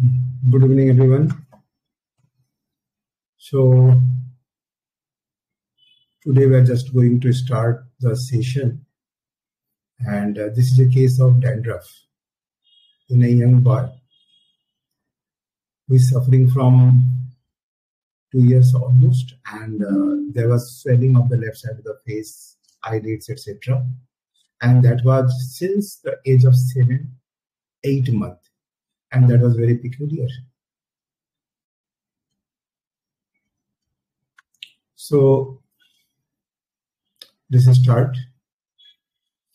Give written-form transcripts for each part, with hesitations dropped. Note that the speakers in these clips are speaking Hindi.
Good evening, everyone. So today we are just going to start the session, and this is a case of dandruff in a young boy who is suffering from 2 years almost, and there was swelling of the left side of the face, eyelids, etc. And that was since the age of 7-8 months, and that was very peculiar. So this is start.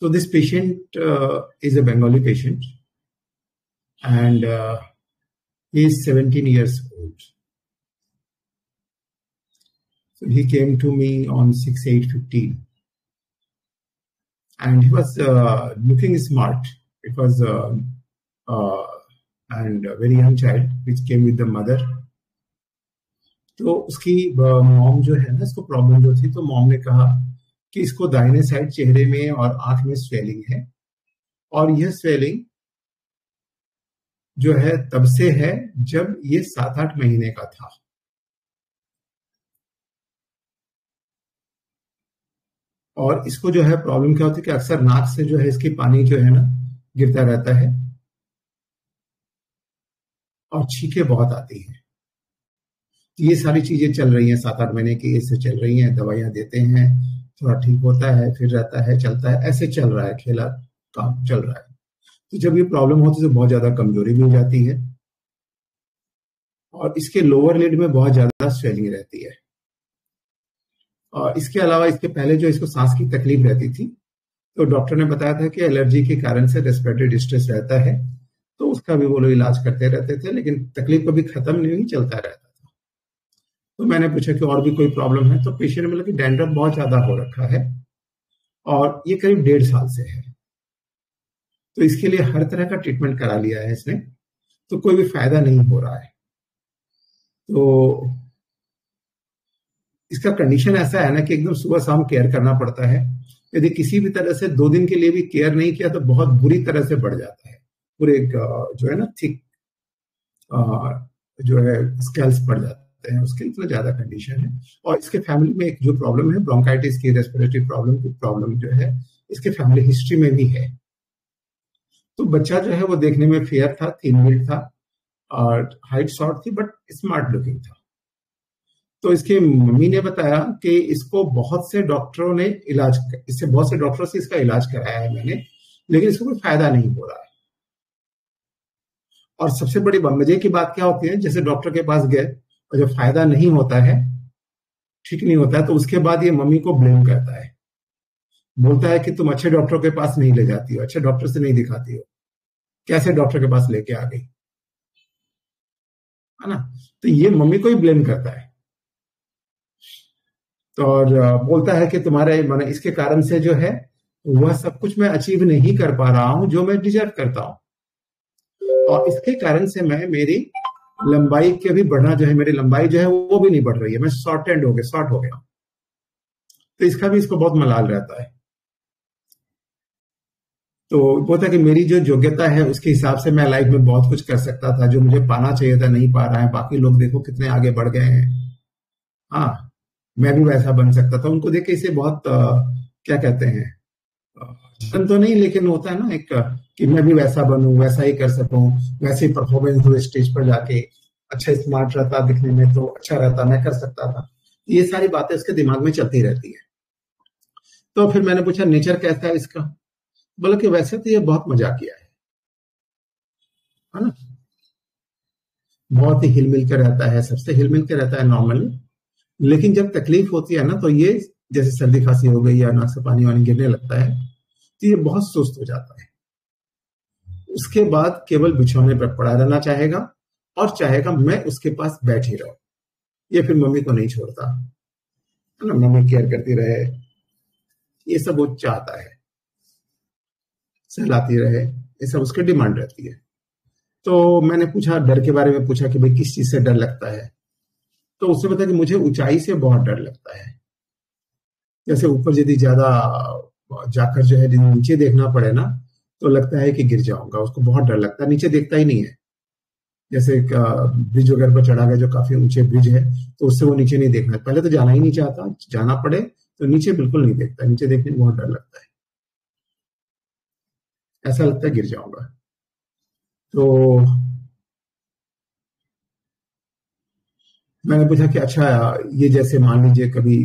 So this patient is a Bengali patient, and he is 17 years old. So he came to me on 6/8/15, and he was looking smart. It was and a very young child which came with the mother. तो उसकी मॉम जो है ना, इसको प्रॉब्लम जो थी, तो मॉम ने कहा कि इसको दाहिने साइड चेहरे में और आंख में स्वेलिंग है, और यह स्वेलिंग जो है तब से है जब ये 7-8 महीने का था। और इसको जो है प्रॉब्लम क्या होती है कि अक्सर नाक से जो है इसकी पानी जो है ना गिरता रहता है और छींके बहुत आती है। ये सारी चीजें चल रही हैं, 7-8 महीने की इससे चल रही हैं, दवाइयां देते हैं, थोड़ा ठीक होता है, फिर रहता है, चलता है, ऐसे चल रहा है, खेला काम चल रहा है। तो जब ये प्रॉब्लम होती है तो बहुत ज्यादा कमजोरी भी हो जाती है, और इसके लोअर लिड में बहुत ज्यादा स्वेलिंग रहती है। और इसके अलावा इसके पहले जो इसको सांस की तकलीफ रहती थी, तो डॉक्टर ने बताया था कि एलर्जी के कारण से रेस्पिरेटरी डिस्ट्रेस रहता है, तो उसका भी वो लोग इलाज करते रहते थे, लेकिन तकलीफ कभी खत्म नहीं हुई, चलता रहता था। तो मैंने पूछा कि और भी कोई प्रॉब्लम है, तो पेशेंट ने बोला कि डैंड्रफ बहुत ज्यादा हो रखा है और ये करीब 1.5 साल से है, तो इसके लिए हर तरह का ट्रीटमेंट करा लिया है इसने, तो कोई भी फायदा नहीं हो रहा है। तो इसका कंडीशन ऐसा है ना कि एकदम सुबह शाम केयर करना पड़ता है। यदि किसी भी तरह से 2 दिन के लिए भी केयर नहीं किया तो बहुत बुरी तरह से बढ़ जाता है, पूरे जो है ना थिक जो है स्केल्स पड़ जाते हैं, उसके इतना ज्यादा कंडीशन है। और इसके फैमिली में एक जो प्रॉब्लम है ब्रोंकाइटिस की, रेस्पिरेटरी प्रॉब्लम की प्रॉब्लम जो है इसके फैमिली हिस्ट्री में भी है। तो बच्चा जो है वो देखने में फेयर था, 3 फीट था और हाइट शॉर्ट थी, बट स्मार्ट लुकिंग था। तो इसके मम्मी ने बताया कि इसको बहुत से डॉक्टरों ने बहुत से डॉक्टरों से इसका इलाज कराया है मैंने, लेकिन इसको कोई फायदा नहीं हो रहा है। और सबसे बड़ी मजे की बात क्या होती है, जैसे डॉक्टर के पास गए और जब फायदा नहीं होता है, ठीक नहीं होता है, तो उसके बाद ये मम्मी को ब्लेम करता है, बोलता है कि तुम अच्छे डॉक्टर के पास नहीं ले जाती हो, अच्छे डॉक्टर से नहीं दिखाती हो, कैसे डॉक्टर के पास लेके आ गई, है ना। तो ये मम्मी को ही ब्लेम करता है, तो और बोलता है कि तुम्हारे माने इसके कारण से जो है वह सब कुछ मैं अचीव नहीं कर पा रहा हूं जो मैं डिजर्व करता हूं, और इसके कारण से मैं मेरी लंबाई के भी बढ़ना जो है, मेरी लंबाई जो है वो भी नहीं बढ़ रही है, मैं शॉर्ट हो गया। तो इसका भी इसको बहुत मलाल रहता है। तो बोलता है कि मेरी जो योग्यता है उसके हिसाब से मैं लाइफ में बहुत कुछ कर सकता था, जो मुझे पाना चाहिए था नहीं पा रहा है, बाकी लोग देखो कितने आगे बढ़ गए हैं, हाँ मैं भी वैसा बन सकता था। उनको देख के इसे बहुत क्या कहते हैं, जलन तो नहीं, लेकिन होता है ना एक कि मैं भी वैसा बनूं, वैसा ही कर सकूं, वैसे ही परफॉर्मेंस हो स्टेज पर जाके, अच्छा स्मार्ट रहता दिखने में तो अच्छा रहता, मैं कर सकता था। ये सारी बातें उसके दिमाग में चलती रहती है। तो फिर मैंने पूछा नेचर कैसा है इसका, बोला कि वैसे तो ये बहुत मजाकिया है ना, बहुत ही हिलमिल के रहता है, सबसे हिलमिल के रहता है नॉर्मली, लेकिन जब तकलीफ होती है ना तो ये जैसे सर्दी खांसी हो गई या नाक से पानी वानी गिरने लगता है तो ये बहुत सुस्त हो जाता है। उसके बाद केवल बिछौने पर पड़ा रहना चाहेगा और चाहेगा मैं उसके पास बैठ ही रहूं, ये फिर मम्मी को नहीं छोड़ता है ना, मम्मी केयर करती रहे, ये सब वो चाहता है, सहलाती रहे, ये सब उसकी डिमांड रहती है। तो मैंने पूछा डर के बारे में, पूछा कि भाई किस चीज से डर लगता है, तो उसने बताया कि मुझे ऊंचाई से बहुत डर लगता है, जैसे ऊपर यदि ज्यादा जाकर जो है नीचे देखना पड़े ना तो लगता है कि गिर जाऊंगा, उसको बहुत डर लगता है, नीचे देखता ही नहीं है। जैसे एक ब्रिज वगैरह पर चढ़ा गया जो काफी ऊंचे ब्रिज है, तो उससे वो नीचे नहीं देखना है। पहले तो जाना ही नहीं चाहता, जाना पड़े तो नीचे बिल्कुल नहीं देखता, नीचे देखने में बहुत डर लगता है, ऐसा लगता है गिर जाऊंगा। तो मैंने पूछा कि अच्छा, ये जैसे मान लीजिए कभी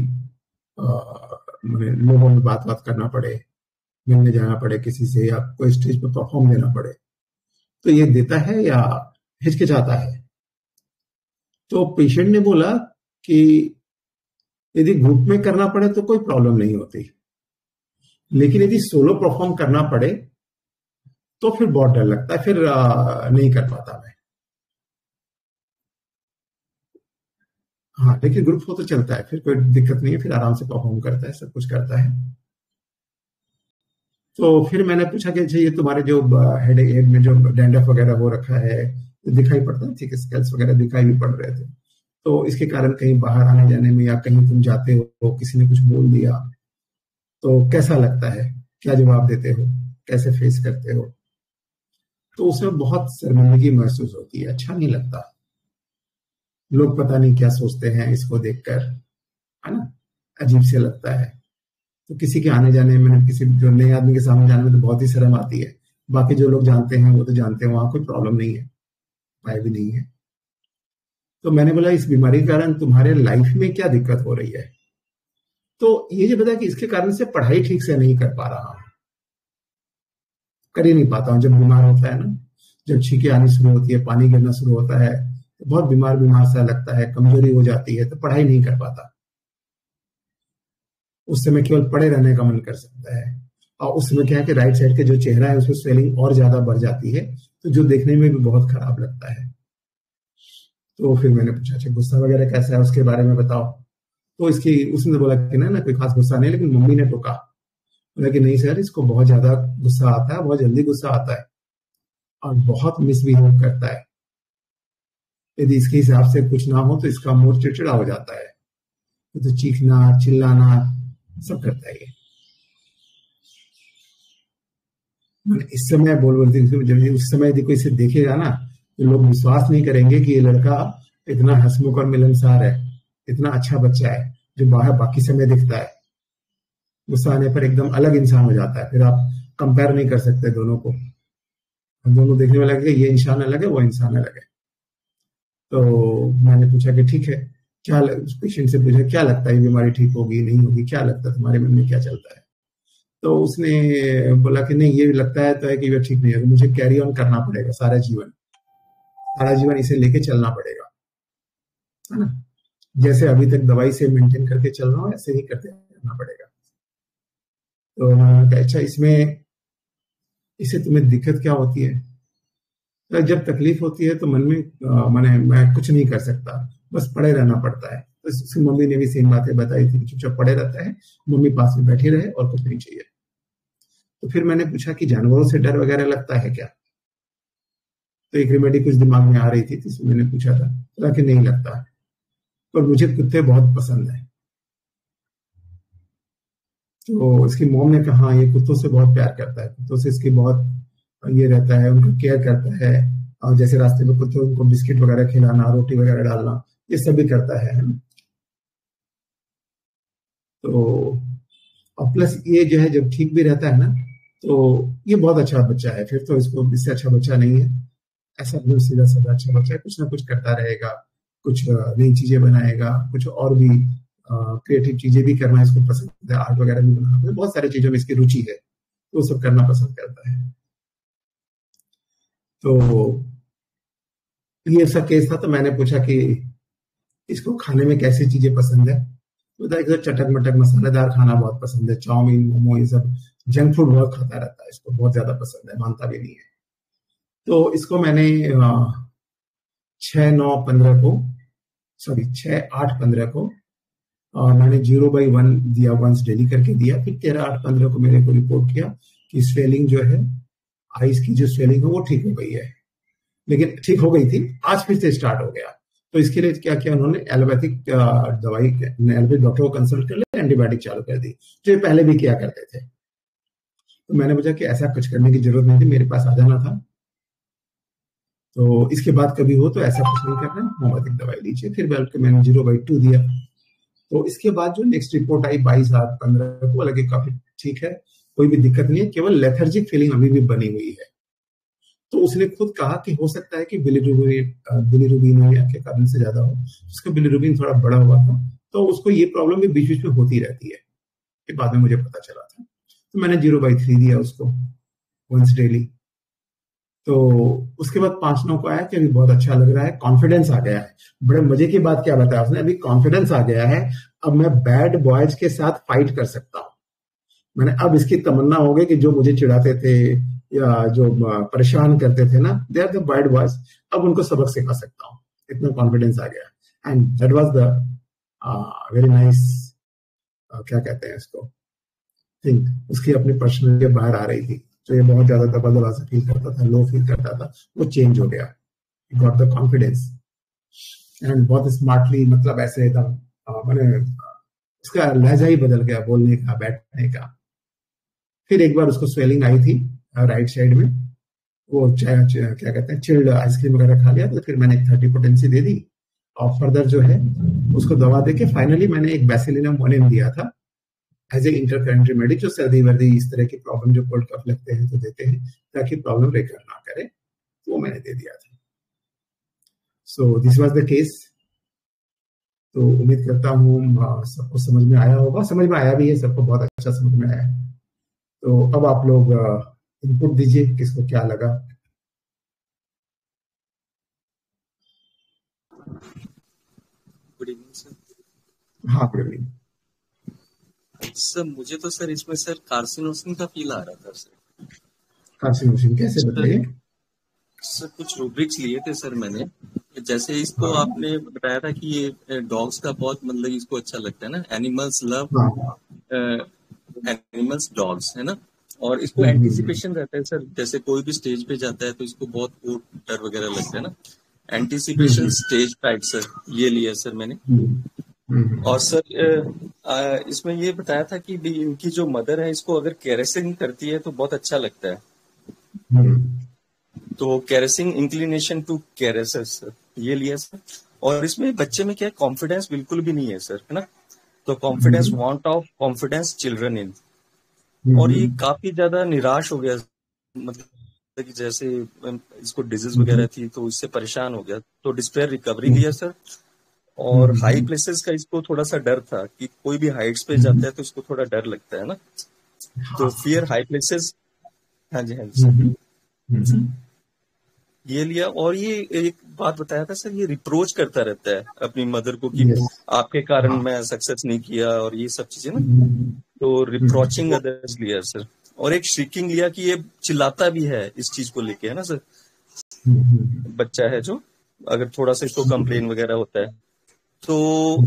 लोगों में बात बात करना पड़े, मिलने जाना पड़े किसी से, या कोई स्टेज पर परफॉर्म देना पड़े, तो ये देता है या हिचकिचाता है? तो पेशेंट ने बोला कि यदि ग्रुप में करना पड़े तो कोई प्रॉब्लम नहीं होती, लेकिन यदि सोलो परफॉर्म करना पड़े तो फिर बहुत डर लगता है, फिर नहीं कर पाता मैं। हाँ, लेकिन ग्रुप हो तो चलता है, फिर कोई दिक्कत नहीं है, फिर आराम से परफॉर्म करता है, सब कुछ करता है। तो फिर मैंने पूछा कि अच्छा, ये तुम्हारे जो हेड में जो डैंड्रफ वगैरह हो रखा है, तो दिखाई पड़ता है, ठीक है, स्केल्स वगैरह दिखाई भी पड़ रहे थे, तो इसके कारण कहीं बाहर आने जाने में या कहीं तुम जाते हो, किसी ने कुछ बोल दिया तो कैसा लगता है, क्या जवाब देते हो, कैसे फेस करते हो? तो उसमें बहुत शर्मिंदगी महसूस होती है, अच्छा नहीं लगता, लोग पता नहीं क्या सोचते हैं इसको देखकर, है ना, अजीब से लगता है। तो किसी के आने जाने में, किसी जो नए आदमी के सामने जाने में तो बहुत ही शर्म आती है। बाकी जो लोग जानते हैं वो तो जानते हैं, वहां कोई प्रॉब्लम नहीं है, पाए भी नहीं है। तो मैंने बोला इस बीमारी के कारण तुम्हारे लाइफ में क्या दिक्कत हो रही है? तो ये जो बता कि इसके कारण से पढ़ाई ठीक से नहीं कर पा रहा हूं, कर ही नहीं पाता हूँ। जब बीमार होता है ना, जब छींके आनी शुरू होती है, पानी गिरना शुरू होता है, तो बहुत बीमार बीमार सा लगता है, कमजोरी हो जाती है, तो पढ़ाई नहीं कर पाता। उस समय केवल पड़े रहने का मन कर सकता है। और उस समय क्या है कि राइट साइड के जो चेहरा है उसमें स्वेलिंग और ज्यादा बढ़ जाती है, तो जो देखने में भी बहुत खराब लगता है। तो फिर मैंने पूछा अच्छा, गुस्सा वगैरह कैसा है, उसके बारे में बताओ। तो इसकी उसने बोला कि ना ना कोई खास गुस्सा नहीं, लेकिन मम्मी ने टोका, बोला कि नहीं सर, इसको बहुत ज्यादा गुस्सा आता है, बहुत जल्दी गुस्सा आता है और बहुत मिसबिहेव करता है। यदि इसके हिसाब से कुछ ना हो तो इसका मूड चिड़चिड़ा हो जाता है, तो चीखना चिल्लाना सब करता है ये। इस समय बोल बोलते, जब उस समय यदि कोई इसे देखेगा ना, तो लोग विश्वास नहीं करेंगे कि ये लड़का इतना हंसमुख और मिलनसार है, इतना अच्छा बच्चा है, जो बाहर बाकी समय दिखता है, गुस्सा आने पर एकदम अलग इंसान हो जाता है। फिर आप कंपेयर नहीं कर सकते दोनों को, दोनों देखने में लगे ये इंसान अलग है, वो इंसान अलग है। तो मैंने पूछा कि ठीक है, क्या पेशेंट से पूछा क्या लगता है बीमारी ठीक होगी नहीं होगी, क्या लगता है तुम्हारे मन में क्या चलता है? तो उसने बोला कि नहीं, ये लगता है तो है कि ये ठीक नहीं है, मुझे कैरी ऑन करना पड़ेगा सारा जीवन, सारा जीवन इसे लेके चलना पड़ेगा, है ना, जैसे अभी तक दवाई से मेंटेन करके चल रहा हूँ ऐसे ही करते रहना पड़ेगा। तो मैंने कहा अच्छा, इसमें इससे तुम्हें दिक्कत क्या होती है? तो जब तकलीफ होती है तो मन में मैंने मैं कुछ नहीं कर सकता, बस पड़े रहना पड़ता है। तो उसकी मम्मी ने भी सेम बातें बताई थी, चुपचाप पड़े रहता है, मम्मी पास में बैठी रहे और कुछ नहीं चाहिए। तो फिर मैंने पूछा कि जानवरों से डर वगैरह लगता है क्या? तो एक रेमेडी कुछ दिमाग में आ रही थी, तो मैंने पूछा था, बोला कि नहीं लगता, पर मुझे कुत्ते बहुत पसंद है। तो इसकी मॉम ने कहा हाँ, ये कुत्तों से बहुत प्यार करता है, कुत्तों से इसकी बहुत ये रहता है, उनका केयर करता है, और जैसे रास्ते में कुत्ते उनको बिस्किट वगैरह खिलाना, रोटी वगैरह डालना, ये सब भी करता है ना। तो और प्लस ये जो है जब ठीक भी रहता है ना, तो ये बहुत अच्छा बच्चा है, फिर तो इसको इससे अच्छा बच्चा नहीं है, ऐसा एकदम सीधा साधा अच्छा बच्चा है, कुछ ना कुछ करता रहेगा, कुछ नई चीजें बनाएगा, कुछ और भी क्रिएटिव चीजें भी करना इसको पसंद है, आर्ट वगैरह भी बनाना, तो बहुत सारी चीजों में इसकी रुचि है, तो वो सब करना पसंद करता है। तो ये सब केस था, तो मैंने पूछा कि इसको खाने में कैसी चीजें पसंद है? तो बताया कि चटक मटक मसालेदार खाना बहुत पसंद है, चाउमीन मोमो ये सब जंक फूड बहुत खाता रहता है, इसको बहुत ज्यादा पसंद है, मानता भी नहीं है। तो इसको मैंने 6/9/15 को, सॉरी 6/8/15 को मैंने 0/1 दिया, वंस डेली करके दिया। फिर 13/8/15 को मेरे को रिपोर्ट किया कि स्वेलिंग जो है, आइस की जो स्वेलिंग है वो ठीक हो गई है, लेकिन ठीक हो गई थी, आज फिर से स्टार्ट हो गया। तो इसके लिए क्या किया उन्होंने, एलोपैथिक दवाई, एलोपैथिक डॉक्टर को कंसल्ट कर लिया, एंटीबायोटिक चालू कर दी, जो ये पहले भी किया करते थे। तो मैंने पूछा कि ऐसा कुछ करने की जरूरत नहीं थी, मेरे पास आ जाना था, तो इसके बाद कभी हो तो ऐसा कुछ नहीं करना है, होम्योपैथिक दवाई लीजिए। फिर बल्कि मैंने 0/2 दिया। तो इसके बाद जो नेक्स्ट रिपोर्ट आई 22/8/15 को, लगे काफी ठीक है, कोई भी दिक्कत नहीं है, केवल लेथर्जिक फीलिंग अभी भी बनी हुई है। तो उसने खुद कहा कि हो सकता है कि बिलीरुबिन के कारण से ज्यादा हो, उसका बिलीरुबिन थोड़ा बड़ा हुआ था, तो उसको ये प्रॉब्लम भी बीच बीच में होती रहती है, ये बाद में मुझे पता चला था। तो मैंने 0/3 दिया उसको, वंस डेली। तो उसके बाद 5/9 को आया कि अभी बहुत अच्छा लग रहा है, कॉन्फिडेंस आ गया है। बड़े मजे की बात क्या बताया उसने, अभी कॉन्फिडेंस आ गया है, अब मैं बैड बॉयज के साथ फाइट कर सकता हूँ। मैंने अब इसकी तमन्ना हो गई कि जो मुझे चिढ़ाते थे या जो परेशान करते थे ना, they are the bad boys, अब उनको सबक सिखा सकता हूँ, इतना कॉन्फिडेंस आ गया। And that was the very nice, क्या कहते हैं इसको, थिंक उसकी अपनी पर्सनैलिटी बाहर आ रही थी। जो ये बहुत ज्यादा दबा दबा से फील करता था, लो फील करता था, वो चेंज हो गया, गॉट द कॉन्फिडेंस। एंड बहुत स्मार्टली, मतलब ऐसे एकदम मैंने उसका लहजा ही बदल गया, बोलने का, बैठने का। फिर एक बार उसको स्वेलिंग आई थी राइट साइड में, वो क्या कहते हैं, चिल्ड आइसक्रीम वगैरह खा लिया, तो फिर मैंने 30 पोटेंसी दे दी। और फर्दर जो है उसको दवा देके फाइनली मैंने एक बैसिलिनम मोनिम दिया था एज ए इंटरकरेंट रेमेडी, जो सर्दी वर्दी इस तरह की प्रॉब्लम जो कोल्ड कफ लगते हैं तो देते हैं, ताकि प्रॉब्लम रेकर ना करे, वो मैंने दे दिया था। So this was the case. तो उम्मीद करता हूँ सबको समझ में आया होगा, समझ में आया भी है, सबको बहुत अच्छा समझ में आया है। तो अब आप लोग इनपुट दीजिए, किसको क्या लगा। Good evening sir. हाँ, गुड इवनिंग सर मुझे तो सर इसमें सर कार्सिनोसिन का फील आ रहा था सर। कार्सिनोसिन कैसे, बताइए। सर कुछ रूब्रिक्स लिए थे सर मैंने, जैसे इसको हाँ आपने बताया था कि ये डॉग्स का बहुत मतलब इसको अच्छा लगता है ना, एनिमल्स लव हाँ। एनिमल्स डॉग्स, है ना। और इसको हम्म, एंटिसिपेशन रहता है सर, जैसे कोई भी स्टेज पे जाता है तो इसको बहुत वो डर वगैरह लगता है ना, एंटिसिपेशन हम्म, स्टेज फ्राइट सर, ये लिया सर मैंने। हम्म, और सर इसमें ये बताया था कि भी इनकी जो मदर है इसको अगर कैरेसिंग करती है तो बहुत अच्छा लगता है, हम्म, तो कैरेसिंग इंक्लिनेशन टू कैरेसेस सर, ये लिया सर। और इसमें बच्चे में क्या है, कॉन्फिडेंस बिल्कुल भी नहीं है सर, है ना। तो confidence, hmm, want of confidence children in. और ये हम्म, काफी ज्यादा निराश हो गया, मतलब कि जैसे इसको डिजीज हम्म, वगैरह थी तो इससे परेशान हो गया, तो डिस्पेयर रिकवरी हम्म, लिया सर। और हाई हम्म, प्लेसेस का इसको थोड़ा सा डर था कि कोई भी हाइट्स पे हम्म, जाता है तो इसको थोड़ा डर लगता है ना, हाँ, तो फियर हाई प्लेसेस। हाँ जी सर, हम्म, हम्म, ये लिया। और ये एक बात बताया था सर, ये रिप्रोच करता रहता है अपनी मदर को कि यस, आपके कारण हाँ, मैं सक्सेस नहीं किया, और ये सब चीजें ना, हम्म, तो रिप्रोचिंग हम्म, अदर्स लिया सर। और एक श्रीकिंग लिया कि ये चिल्लाता भी है इस चीज को लेके, है ना सर, बच्चा है जो अगर थोड़ा सा इसको कंप्लेन वगैरह होता है। तो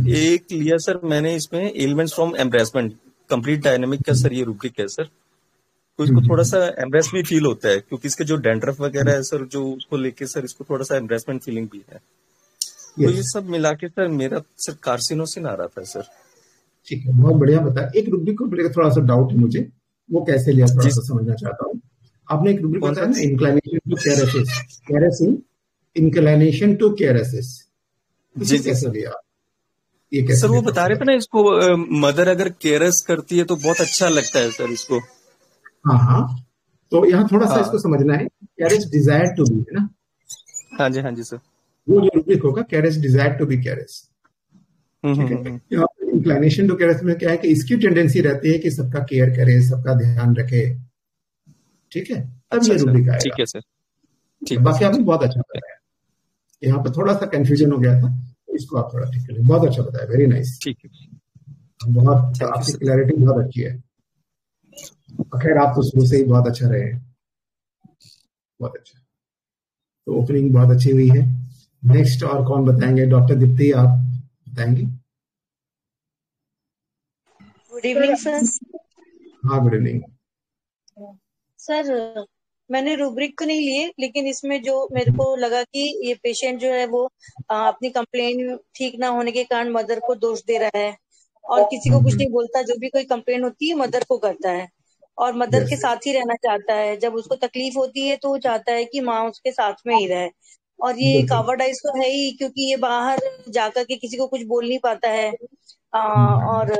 एक लिया सर मैंने इसमें एलिमेंट्स फ्रॉम एम्ब्रेसमेंट, कंप्लीट डायनेमिक का सर ये रूब्रिक है सर। तो इसको थोड़ा सा एम्ब्रेस भी फील होता है, क्योंकि इसके जो डैंड्रफ वगैरह है सर, जो उसको लेके सर इसको थोड़ा सा एम्ब्रेसमेंट फीलिंग भी है। तो यस, ये सब मिला के सर मेरा सर कार्सिनोसिन आ रहा था सर। ठीक है, बहुत बढ़िया बताया। एक रुब्रिक को लेकर थोड़ा सा डाउट है मुझे, वो कैसे लिया, थोड़ा जी, सा समझना चाहता हूँ। आपने एक रुब्रिक कौन बताया सा ना, inclination to caries, caries, inclination to caries, जी इसे जी कैसे सर। लिया, ये कैसे सर वो लिया, थोड़ा बता सा रहे थे ना, बताइए। इसको मदर अगर केयरस करती है तो बहुत अच्छा लगता है सर इसको। हाँ हाँ, तो यहाँ थोड़ा सा इसको हाँ समझना है, कैरेज डिजायर टू बी, है ना, हाँ जी सर। वो जो रुब्रिक होगा, carried desire to be carried. ठीक है। हम्म। यहाँ इंक्लाइनेशन टू कैरेज में क्या है कि इसकी टेंडेंसी रहती है कि सबका केयर करे, सबका ध्यान रखे। ठीक है, तब अच्छा ये अच्छा, रुब्रिक आएगा। ठीक है सर, ठीक है, ठीक है बाकी सर, आपने ठीक बहुत अच्छा है। बताया। यहाँ पे थोड़ा सा कंफ्यूजन हो गया था, तो इसको आप थोड़ा ठीक करें, बहुत अच्छा बताया, वेरी नाइस। ठीक है, बहुत, थैंक यू आपकी सर। क्लैरिटी बहुत अच्छी है। और खैर, आप तो शुरू से ही बहुत अच्छा रहे हैं, बहुत अच्छा। तो ओपनिंग बहुत अच्छी हुई है। नेक्स्ट और कौन बताएंगे, डॉक्टर दीप्ति आप बताएंगे। Good evening sir. हाँ, गुड इवनिंग। सर मैंने रूब्रिक तो नहीं लिए, लेकिन इसमें जो मेरे को लगा कि ये पेशेंट जो है वो अपनी कंप्लेन ठीक ना होने के कारण मदर को दोष दे रहा है, और किसी को कुछ नहीं बोलता, जो भी कोई कंप्लेन होती है मदर को करता है। और मदर के यस। साथ ही रहना चाहता है। जब उसको तकलीफ होती है तो वो चाहता है कि माँ उसके साथ में ही रहे। और ये बिल्कुल। कावर्डाइज तो है ही, क्योंकि ये बाहर जाकर के किसी को कुछ बोल नहीं पाता है। और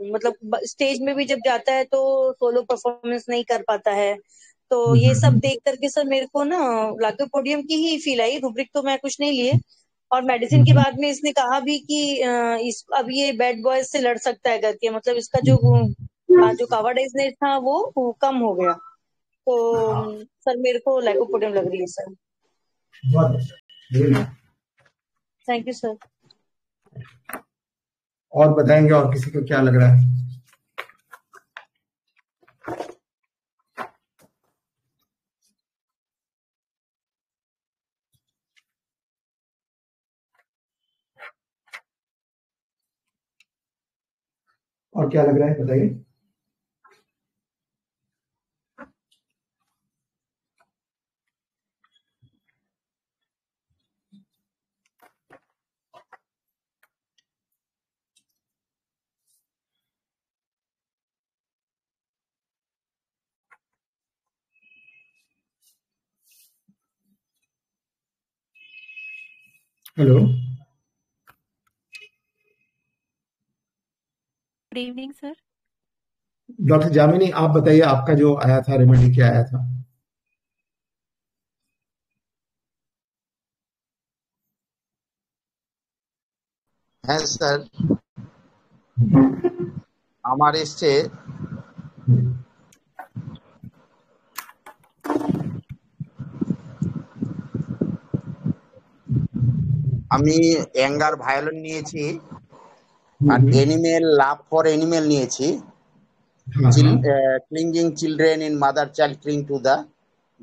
मतलब स्टेज में भी जब जाता है तो सोलो परफॉर्मेंस नहीं कर पाता है। तो ये सब देख करके सर मेरे को ना लाइकोपोडियम की ही फील आई। रूब्रिक तो मैं कुछ नहीं लिए। और मेडिसिन के बाद में इसने कहा भी कि इस अब ये बैड बॉयज से लड़ सकता है करके, मतलब इसका जो कावाडाइजनेस था वो कम हो गया। तो सर मेरे को लाइकोपोडियम लग रही है सर। बहुत अच्छा, very nice। Thank you sir. और बताएंगे, और किसी को क्या लग रहा है? और क्या लग रहा है बताइए। Hello. Good evening sir. Doctor Jamini, आप बताइए, आपका जो आया था रेमेडी क्या आया था? হ্যাঁ স্যার, আমার এসছে আমি অ্যাঙ্গার ভায়োলিন নিয়েছি, আর এনিমেল লাভ ফর এনিমেল নিয়েছি, clinging children in mother child cling to the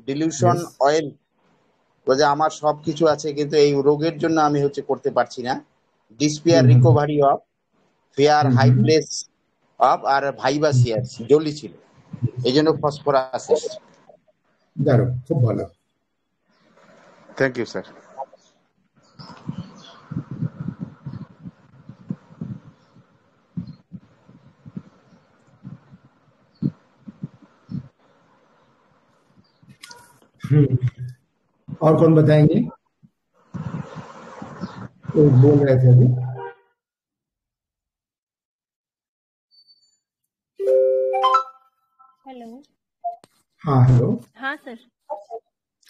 delusion Yes. অয়েল। বলে আমার সবকিছু আছে, কিন্তু এই রোগের জন্য আমি করতে পারছি না। Despair recovery of fear high place of আর ভাইবাসিয়াস জলি ছিল, এই জন্য ফসফরাস এসছে। দারুণ, খুব ভালো। Thank you sir. और कौन बताएंगे? तो बोल रहे थे अभी। हेलो। हाँ, हेलो। हाँ सर,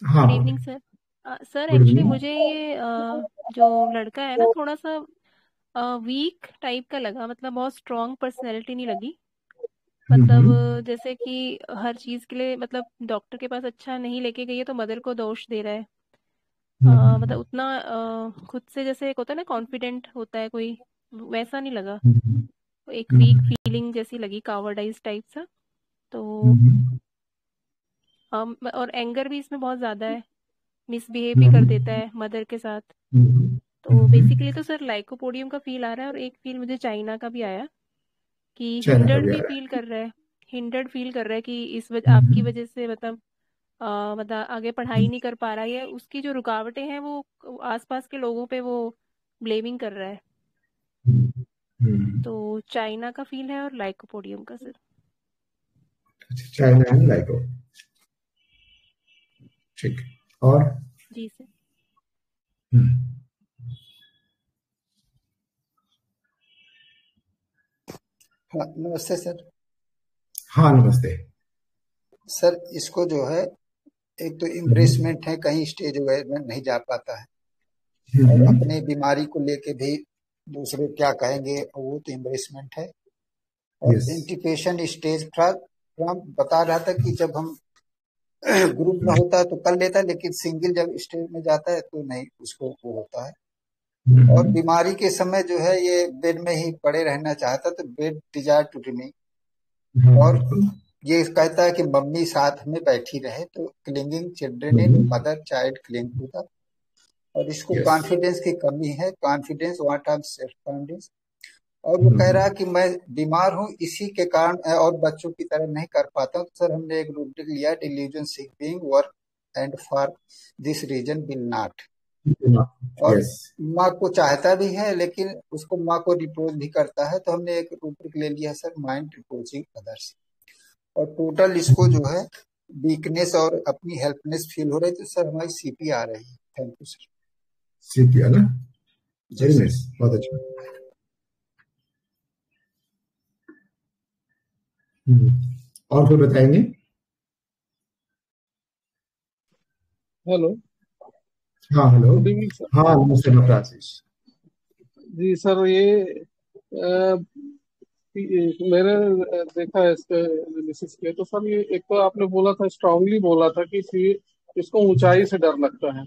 हाँ, good evening sir. Sir good actually evening. मुझे ये जो लड़का है ना थोड़ा सा वीक टाइप का लगा, मतलब बहुत स्ट्रॉन्ग पर्सनैलिटी नहीं लगी। मतलब जैसे कि हर चीज़ के लिए मतलब डॉक्टर के पास अच्छा नहीं लेके गई है तो मदर को दोष दे रहा है। मतलब उतना खुद से जैसे एक होता है ना कॉन्फिडेंट होता है कोई, वैसा नहीं लगा। तो एक वीक फीलिंग जैसी लगी, कावर्डाइज टाइप सा। तो और एंगर भी इसमें बहुत ज़्यादा है, मिसबिहेव भी कर देता है मदर के साथ। तो बेसिकली तो सर लाइकोपोडियम का फील आ रहा है, और एक फील मुझे चाइना का भी आया कि चाइना का हिंडर्ड भी आ भी रहा फील कर रहा है। हिंडर्ड फील कर रहा है कि है। आपकी वजह से मतलब मतलब आगे पढ़ाई नहीं कर पा रहा है, या उसकी जो रुकावटें हैं वो आसपास के लोगों पे वो ब्लेमिंग कर रहा है। तो चाइना का फील है और लाइकोपोडियम का सर। चाइना एंड लाइको, ठीक। और जी सर। हाँ, नमस्ते सर। हाँ, नमस्ते सर, इसको जो है एक तो इम्प्रेसमेंट है, कहीं स्टेज वगैरह में नहीं जा पाता है, और अपने बीमारी को लेके भी दूसरे क्या कहेंगे वो तो इम्प्रेसमेंट है। और Yes. एंटीपेशन स्टेज फ्रॉम बता रहा था कि जब हम ग्रुप में होता है तो कर लेता है, लेकिन सिंगल जब स्टेज में जाता है तो नहीं उसको वो होता है। और बीमारी के समय जो है ये बेड में ही पड़े रहना चाहता, तो बेड डिजायर टू रिमेन। और ये कहता है कि मम्मी साथ में बैठी रहे, तो clinging children in mother child cling to the. और इसको Yes. कॉन्फिडेंस की कमी है, confidence want of self confidence. और वो कह रहा है कि मैं बीमार हूँ इसी के कारण और बच्चों की तरह नहीं कर पाता हूँ। तो सर हमने एक रूब्रिक लिया, delusion sick being work and for this reason will not. और Yes. माँ को चाहता भी है लेकिन उसको माँ को रिप्रोच भी करता है। तो हमने एक रूब्रिक ले लिया सर, माइंड रिप्रोचिंग अदर्स। और टोटल इसको जो है वीकनेस और अपनी हेल्पनेस फील हो रही है। तो सर हमारी सीपी आ रही है। Thank you sir. सीपी है ना, जी वेरी सर। नाइस, बहुत अच्छा। और कोई बताएंगे? हेलो, हाँ हेलो। Good evening sir. हाँ नमस्ते, डॉक्टर आशीष। जी सर, मैंने देखा है इसके एनालिसिस के, तो सर ये एक तो आपने बोला था, स्ट्रांगली बोला था कि इसको ऊंचाई से डर लगता है।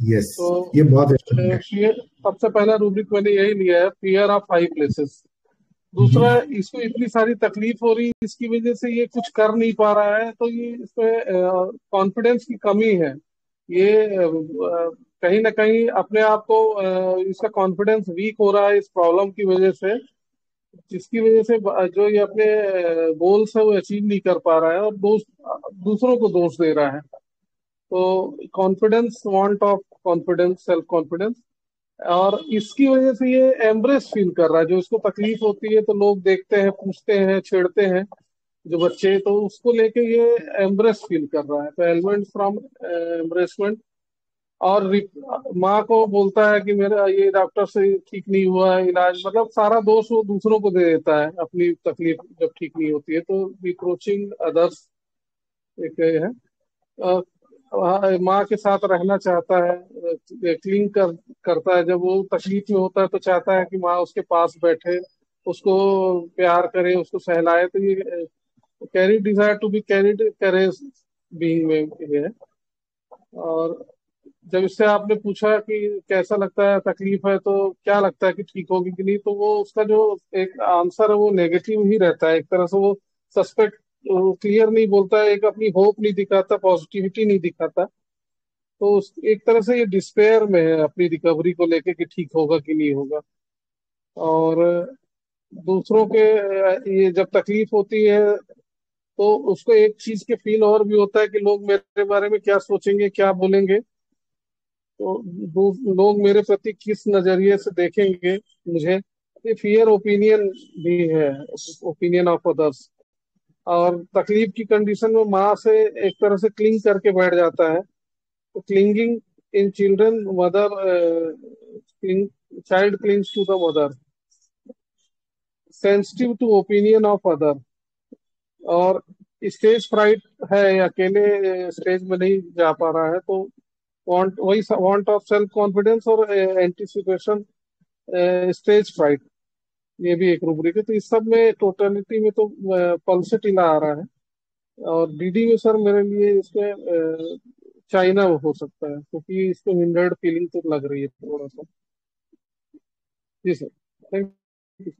यस, तो ये बहुत स्ट्रांग है। फियर, सबसे पहला रूब्रिक मैंने यही लिया है, फियर ऑफ हाई प्लेसेस। दूसरा, इसको इतनी सारी तकलीफ हो रही है, इसकी वजह से ये कुछ कर नहीं पा रहा है, तो ये इसमें कॉन्फिडेंस की कमी है। ये कहीं ना कहीं अपने आप को इसका कॉन्फिडेंस वीक हो रहा है इस प्रॉब्लम की वजह से, जिसकी वजह से जो ये अपने गोल्स है वो अचीव नहीं कर पा रहा है, और दूसरों को दोष दे रहा है। तो confidence, want of confidence, self confidence, और इसकी वजह से ये एम्ब्रेस फील कर रहा है। जो इसको तकलीफ होती है तो लोग देखते हैं, पूछते हैं, छेड़ते हैं जो बच्चे, तो उसको लेके ये एम्ब्रेस फील कर रहा है। तो एलिमेंट फ्रॉम एम्ब्रेसमेंट। और माँ को बोलता है कि मेरा ये डॉक्टर से ठीक नहीं हुआ है इलाज, मतलब सारा दोष वो दूसरों को दे देता है अपनी तकलीफ जब ठीक नहीं होती है। तो रिप्रोचिंग अदर्स एक ये है। माँ के साथ रहना चाहता है, करता है। जब वो तकलीफ में होता है तो चाहता है कि माँ उसके पास बैठे, उसको प्यार करे, उसको सहलाए। तो ये carry desire to be carried courage being में ये है। और जब इससे आपने पूछा कि कैसा लगता है, तकलीफ है तो क्या लगता है कि ठीक होगी कि नहीं, तो वो उसका जो एक आंसर है वो नेगेटिव ही रहता है। एक तरह से वो सस्पेक्ट, क्लियर नहीं बोलता है, एक अपनी होप नहीं दिखाता, पॉजिटिविटी नहीं दिखाता। तो एक तरह से ये डिस्पेयर में है अपनी रिकवरी को लेके कि ठीक होगा कि नहीं होगा। और दूसरों के ये जब तकलीफ होती है तो उसको एक चीज के फील और भी होता है कि लोग मेरे बारे में क्या सोचेंगे, क्या बोलेंगे, तो लोग मेरे प्रति किस नजरिए से देखेंगे मुझे। ये फियर ओपिनियन भी है, ओपिनियन ऑफ अदर्स। और तकलीफ की कंडीशन में माँ से एक तरह से क्लिंग करके बैठ जाता है। तो clinging in children, mother, child clings to the mother, sensitive to opinion of other. और स्टेज फ्राइट है, अकेले स्टेज में नहीं जा पा रहा है, तो वांट ऑफ सेल्फ कॉन्फिडेंस और एंटिसिपेशन, स्टेज फ्राइट, ये भी एक रूब्रिक है। तो इस सब में टोटलिटी में तो पल्सिटिला आ रहा है। और डीडी में सर मेरे लिए इसमें चाइना हो सकता है, क्योंकि इसको हिंडर्ड फीलिंग तो लग रही है थोड़ा सा। जी सर, थैंक यू।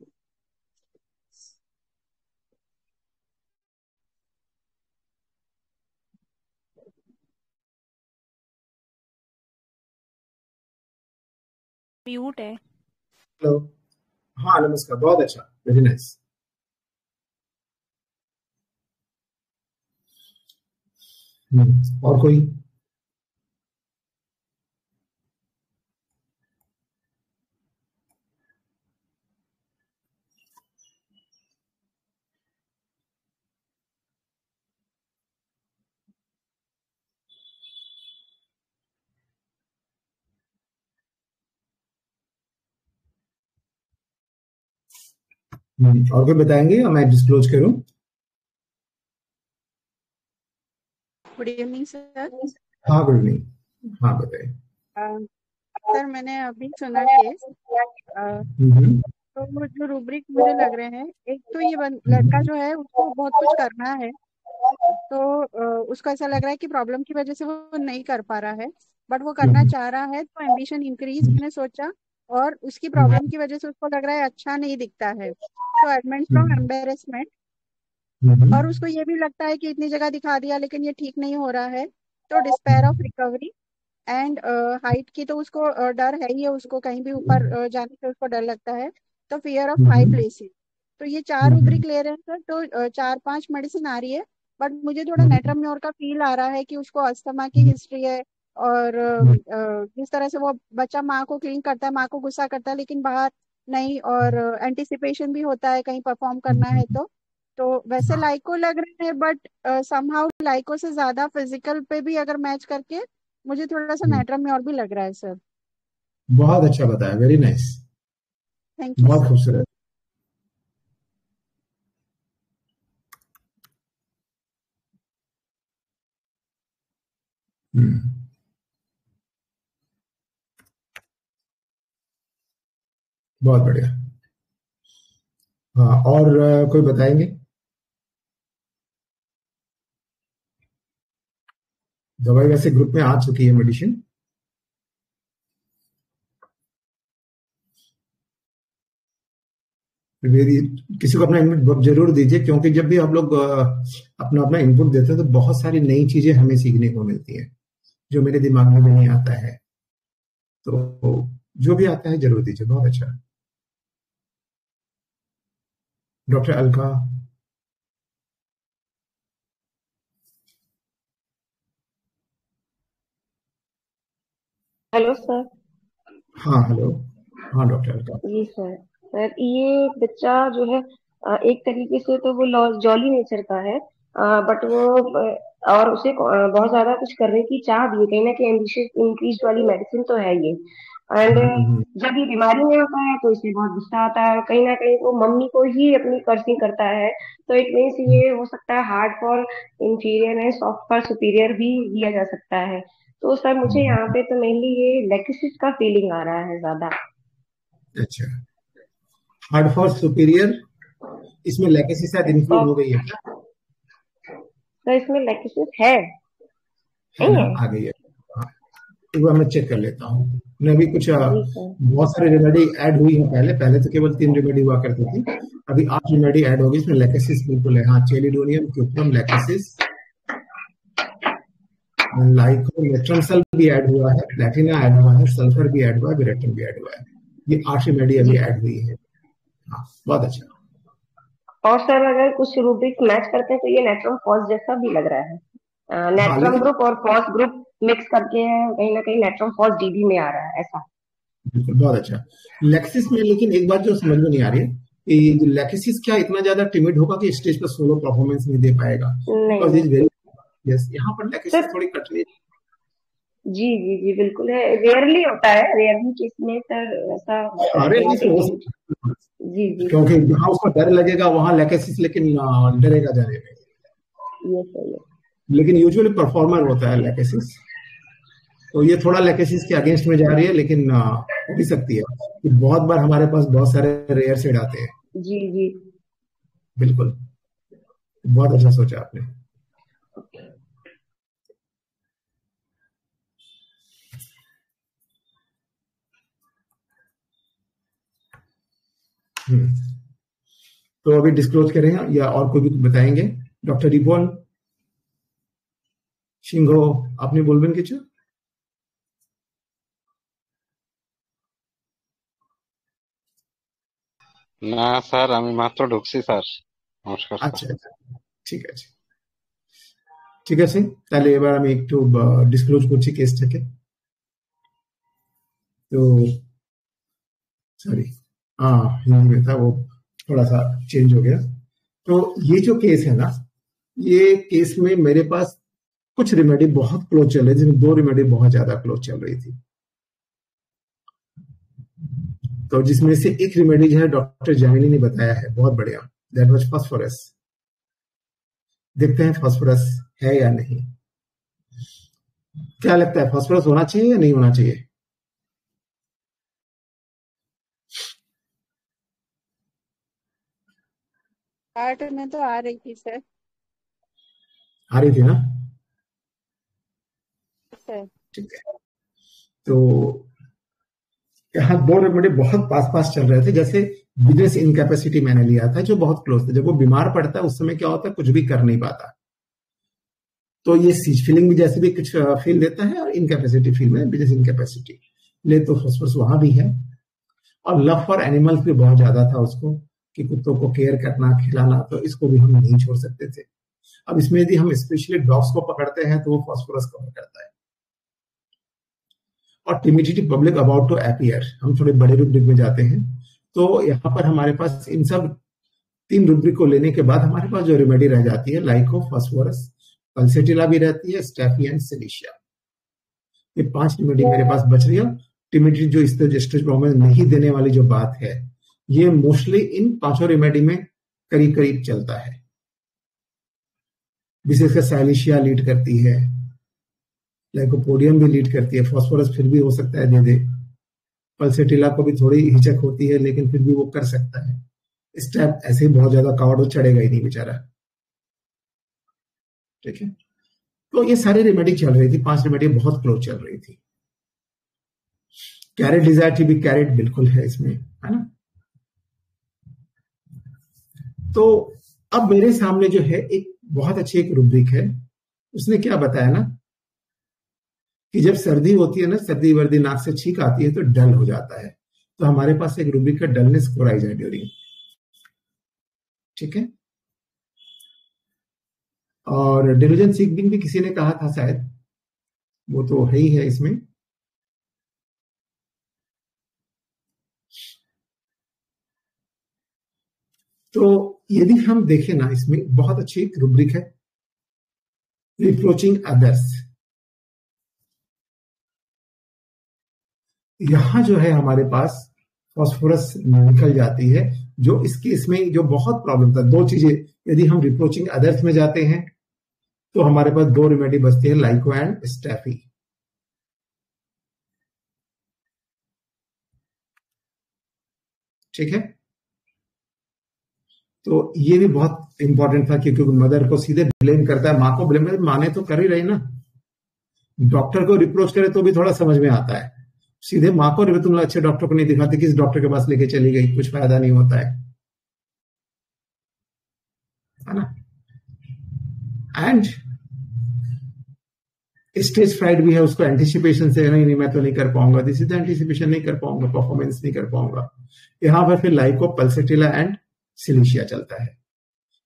म्यूट है। हेलो। हाँ नमस्कार, बहुत अच्छा, वेरी नाइस। और कोई? और कोई बताएंगे या मैं डिस्क्लोज करूं? Good evening sir. हाँ गुड इवनिंग, हाँ बताइए। सर मैंने अभी सुना केस, तो जो रूब्रिक मुझे लग रहे हैं, एक तो ये लड़का जो है उसको बहुत कुछ करना है, तो उसको ऐसा लग रहा है कि प्रॉब्लम की वजह से वो नहीं कर पा रहा है, बट वो करना चाह रहा है, तो एम्बिशन इंक्रीज मैंने सोचा। और उसकी प्रॉब्लम की वजह से उसको लग रहा है अच्छा नहीं दिखता है, तो एडमेंट फ्रॉम एम्बेरसमेंट। और उसको ये भी लगता है कि इतनी जगह दिखा दिया लेकिन ये ठीक नहीं हो रहा है, तो despair of recovery. And height की तो उसको डर है ही है, उसको कहीं भी ऊपर जाने से उसको डर लगता है, तो फियर ऑफ हाई प्लेसेस। तो ये 4 रूब्रिक ले रहे हैं सर, तो 4-5 मेडिसिन आ रही है। बट मुझे थोड़ा नेट्रम्योर का फील आ रहा है कि उसको अस्थमा की हिस्ट्री है, और जिस तरह से वो बच्चा माँ को क्लीन करता है, माँ को गुस्सा करता है लेकिन बाहर नहीं, और एंटिसिपेशन भी होता है कहीं परफॉर्म करना है, तो तो वैसे लाइको लग रहे हैं, बट समहाउ लाइको से ज्यादा फिजिकल पे भी अगर मैच करके मुझे थोड़ा सा नाइट्रम में और भी लग रहा है सर। बहुत अच्छा बताया, वेरी नाइस, थैंक यू बहुत सर। खूबसूरत। बहुत बढ़िया। हाँ, और कोई बताएंगे? दवाई वैसे ग्रुप में आ चुकी है, मेडिसिन। किसी को अपना इनपुट जरूर दीजिए, क्योंकि जब भी आप लोग अपना अपना इनपुट देते हैं तो बहुत सारी नई चीजें हमें सीखने को मिलती है जो मेरे दिमाग में भी नहीं आता है। तो जो भी आता है जरूर दीजिए। बहुत अच्छा। डॉक्टर अलका। Hello sir. हाँ हेलो। हाँ डॉक्टर अलका। जी सर। सर ये बच्चा जो है एक तरीके से तो वो जॉली नेचर का है, बट वो और उसे बहुत ज्यादा कुछ करने की चाह भी है, कहीं ना कहीं एम्बिशियस इंक्रीज वाली मेडिसिन तो है ये। एंड जब ये बीमारी में होता है तो इसे बहुत गुस्सा आता है, कहीं ना कहीं वो मम्मी को ही अपनी कर्सिंग करता है। तो इट मीन्स ये हो सकता है hard for inferior and soft for superior भी लिया जा सकता है। तो सर मुझे यहाँ पे तो मेनली ये लेक्सिस का फीलिंग आ रहा है ज्यादा। अच्छा, हार्ड फॉर सुपीरियर, इसमें लेकेसी शायद इंक्लूड हो गई है क्या? तो इसमें लेक्सिस है है नहीं ना, है? आ गई है। हाँ, एक बार मैं चेक कर लेता हूँ। मैं भी कुछ जी सर। बहुत सारे रेमेडी ऐड हुई है। पहले तो केवल 3 रेमेडी हुआ करती थी, अभी 8 रेमेडी ऐड हो गई। इसमें लेकेसिस बिल्कुल है। हाँ, चेलिडोनियम, क्यूपरम, लेकेसिस, लाइको, लेट्रमसल भी ऐड हुआ है, प्लेटिना ऐड हुआ है, सल्फर भी ऐड हुआ है, विरेटम भी ऐड हुआ है। ये 8 रेमेडी अभी ऐड हुई है। हाँ, बहुत अच्छा। और सर अगर कुछ रूब्रिक मैच करते हैं तो ये नेट्रम फॉस जैसा भी लग रहा है। हाँ नेट्रम लेकिन ग्रुप और फॉस ग्रुप मिक्स करके कहीं ना कहीं नेट्रम फॉस डीबी में आ रहा है ऐसा। बिल्कुल, बहुत अच्छा। लेक्सिस में लेकिन एक बात जो समझ में नहीं आ रही है कि लेक्सिस क्या इतना ज्यादा टिमिड होगा कि स्टेज पर सोलो परफॉर्मेंस नहीं दे पाएगा? बिकॉज इज नहीं वेरी, यस, यहाँ पर लेक्सिस सर। थोड़ी कठिन। जी जी जी बिल्कुल है, रेयरली होता है, रेयरली केस में सर ऐसा होता है अरे कहीं ना नहीं हो कहीं। सकता, जी जी सर। क्योंकि जहाँ उसको डर लगेगा वहां लेक्सिस लेकिन डरेगा जाने में। ये सही है। लेकिन यूजुअली परफॉर्मर होता है लेक्सिस, तो ये थोड़ा लेक्सिस के अगेंस्ट में जा रही है, लेकिन हो भी सकती है कि बहुत बार हमारे पास बहुत सारे रेयर सेड आते हैं। जी जी। बिल्कुल, बहुत अच्छा सोचा आपने। तो अभी डिस्क्लोज करें या और कोई भी बताएंगे? डॉक्टर रिपोन সিংহ, আপনি বলবেন কিছু? না স্যার, আমি মাত্র ঢুকছি স্যার। নমস্কার স্যার। আচ্ছা আচ্ছা, ঠিক আছে ঠিক আছে, তাহলে এবার আমি একটু ডিসক্লোজ করছি কেসটাকে। तो सॉरी, हाँ हिंदी में था वो, थोड़ा सा चेंज हो गया। तो ये जो केस है ना, ये केस में मेरे पास कुछ रेमेडी बहुत क्लोज चल रही थी, जिसमें 2 रेमेडी बहुत ज्यादा क्लोज चल रही थी। तो जिसमें से एक रेमेडी जो है डॉक्टर जामिनी ने बताया है, बहुत बढ़िया, दैट वाज फास्फोरस। देखते हैं फास्फोरस है या नहीं। क्या लगता है, फास्फोरस होना चाहिए या नहीं होना चाहिए? चार्ट में तो आ रही थी सर। आ रही थी ना? सर ठीक है। तो यहाँ 2 रेमेडी बहुत पास पास चल रहे थे। जैसे बिजनेस इनकैपेसिटी मैंने लिया था, जो बहुत क्लोज था। जब वो बीमार पड़ता है उस समय क्या होता है, कुछ भी कर नहीं पाता। तो ये सीज फीलिंग भी जैसे भी कुछ फील देता है, और इनकैपेसिटी फील में बिजनेस इनकैपेसिटी ले, तो फास्फोरस वहां भी है। और लव फॉर एनिमल्स भी बहुत ज्यादा था उसको, कि कुत्तों को केयर करना, खिलाना, तो इसको भी हम नहीं छोड़ सकते थे। अब इसमें यदि हम स्पेशली डॉग्स को पकड़ते हैं तो वो फास्फोरस कवर करता है। और timidity public about to appear, हम थोड़े बड़े रूब्रिक में जाते हैं। तो यहाँ पर हमारे पास इन सब 3 रूब्रिक को लेने के बाद हमारे पास जो रेमेडी रह जाती है लाइको, फास्फोरस, पल्सेटिला भी रहती है, स्टैफी एंड सिलिशिया। ये 5 रेमेडी मेरे पास बच रही है। टिमिट्री जो स्टेरोस्टेरोन नहीं देने वाली जो बात है, ये मोस्टली इन 5 रेमेडी में करीब करीब चलता है। विशेषकर साइलिशिया लीड करती है, लाइकोपोडियम भी लीड करती है, फास्फोरस फिर भी हो सकता है दे दे, पल्सेटिला को भी थोड़ी हिचक होती है लेकिन फिर भी वो कर सकता है। स्टेप ऐसे ही बहुत ज्यादा कावड़ चढ़ेगा ही नहीं बेचारा, ठीक है। तो ये सारी रेमेडी चल रही थी, 5 रेमेडी बहुत क्लोज चल रही थी। कैरेट डिजायर भी कैरेट बिल्कुल है इसमें, है ना। तो अब मेरे सामने जो है एक बहुत अच्छी एक रूब्रिक है, उसने क्या बताया ना कि जब सर्दी होती है ना, सर्दी वर्दी नाक से छींक आती है तो डल हो जाता है। तो हमारे पास एक रूब्रिक है डलनेस कोराइजा ड्यूरिंग, ठीक है। और डेलुजन सीकबिंग भी किसी ने कहा था शायद, वो तो है ही है इसमें। तो यदि हम देखें ना, इसमें बहुत अच्छी एक रूब्रिक है रिप्रोचिंग अदर्स। यहां जो है हमारे पास फास्फोरस निकल जाती है, जो इस केस में जो बहुत प्रॉब्लम था। 2 चीजें, यदि हम रिप्रोचिंग अदर्स में जाते हैं तो हमारे पास 2 रेमेडी बचती है, लाइको एंड स्टैफी। ठीक है, तो ये भी बहुत इंपॉर्टेंट था क्योंकि मदर को सीधे ब्लेम करता है, माँ को ब्लेम करता है, माँ ने तो कर ही रही ना। डॉक्टर को रिप्रोच करे तो भी थोड़ा समझ में आता है, सीधे माँ को तुम अच्छे डॉक्टर को नहीं दिखाते, किस डॉक्टर के पास लेके चली गई, कुछ फायदा नहीं होता है ना। एंड स्टेज फ्राइड भी है, उसको एंटिसिपेशन से नहीं मैं तो नहीं कर पाऊंगा, दिस इज एंटिसिपेशन, नहीं कर पाऊंगा, परफॉर्मेंस नहीं कर पाऊंगा। यहां पर फिर लाइको, पल्सेटिला एंड सिलिशिया चलता है।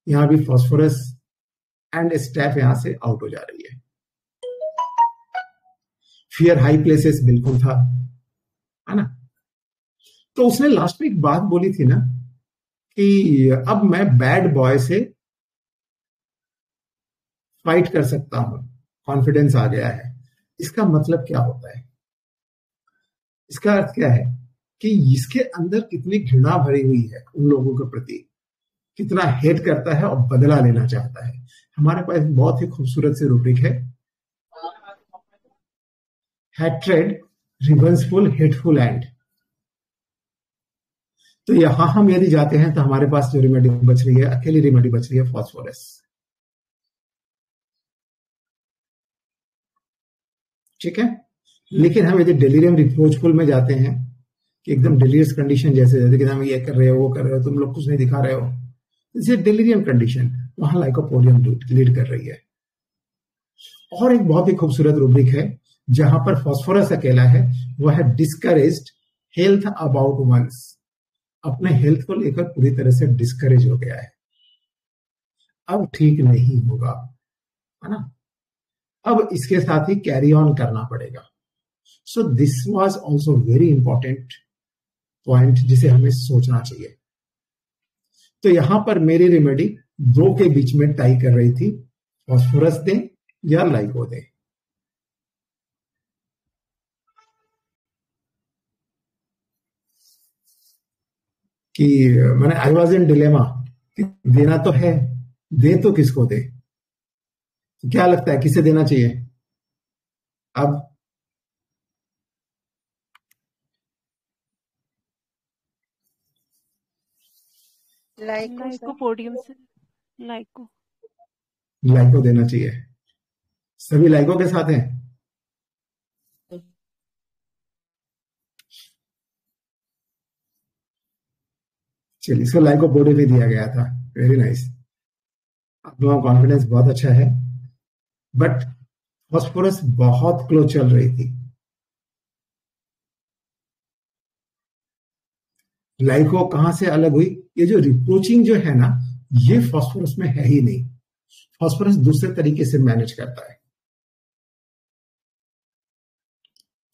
यहां भी फास्फोरस एंड स्टैफ यहां से आउट हो जा रही है। फियर हाई प्लेसेस बिल्कुल था, है ना। तो उसने लास्ट में एक बात बोली थी ना कि अब मैं बैड बॉय से फाइट कर सकता हूं, कॉन्फिडेंस आ गया है। इसका मतलब क्या होता है? इसका अर्थ क्या है कि इसके अंदर कितनी घृणा भरी हुई है उन लोगों के प्रति, कितना हेट करता है और बदला लेना चाहता है। हमारे पास बहुत ही खूबसूरत सी रूब्रिक है, हैट्रेड, रिवेंजफुल, हेटफुल एंड। तो यहां हम यदि जाते हैं तो हमारे पास जो रेमेडी बच रही है, अकेली रेमेडी बच रही है फास्फोरस। ठीक है, लेकिन हम यदि डेलीरियम रिप्रोचफुल में जाते हैं कि एकदम डेलीरियस कंडीशन जैसे कि हम ये कर रहे हो, वो कर रहे हो, तुम लोग कुछ नहीं दिखा रहे हो, इसे डेलीरियम कंडीशन, वहां लाइकोपोडियम लीड कर रही है। और एक बहुत ही खूबसूरत रूब्रिक है जहां पर फास्फोरस अकेला है, वह है डिस्करेज्ड हेल्थ अबाउट वंस। अपने हेल्थ को लेकर पूरी तरह से डिस्करेज हो गया है, अब ठीक नहीं होगा, है ना। अब इसके साथ ही कैरी ऑन करना पड़ेगा। So this was also very important point जिसे हमें सोचना चाहिए। तो यहां पर मेरी रेमेडी 2 के बीच में टाई कर रही थी, फास्फोरस दें या लाइको दें। कि मैंने आई वॉज इन डिलेमा, देना तो है, दे तो किसको दे। तो क्या लगता है किसे देना चाहिए? अब लाइकोपोडियम से लाइको देना चाहिए। सभी लाइको के साथ हैं। चलिए, इसको लाइकोपोडियम भी दिया गया था, वेरी नाइस। आपका कॉन्फिडेंस बहुत अच्छा है, बट फास्फोरस बहुत क्लोज चल रही थी। लाइको कहां से अलग हुई? ये जो रिप्रोचिंग जो है ना, ये फास्फोरस में है ही नहीं। फास्फोरस दूसरे तरीके से मैनेज करता है।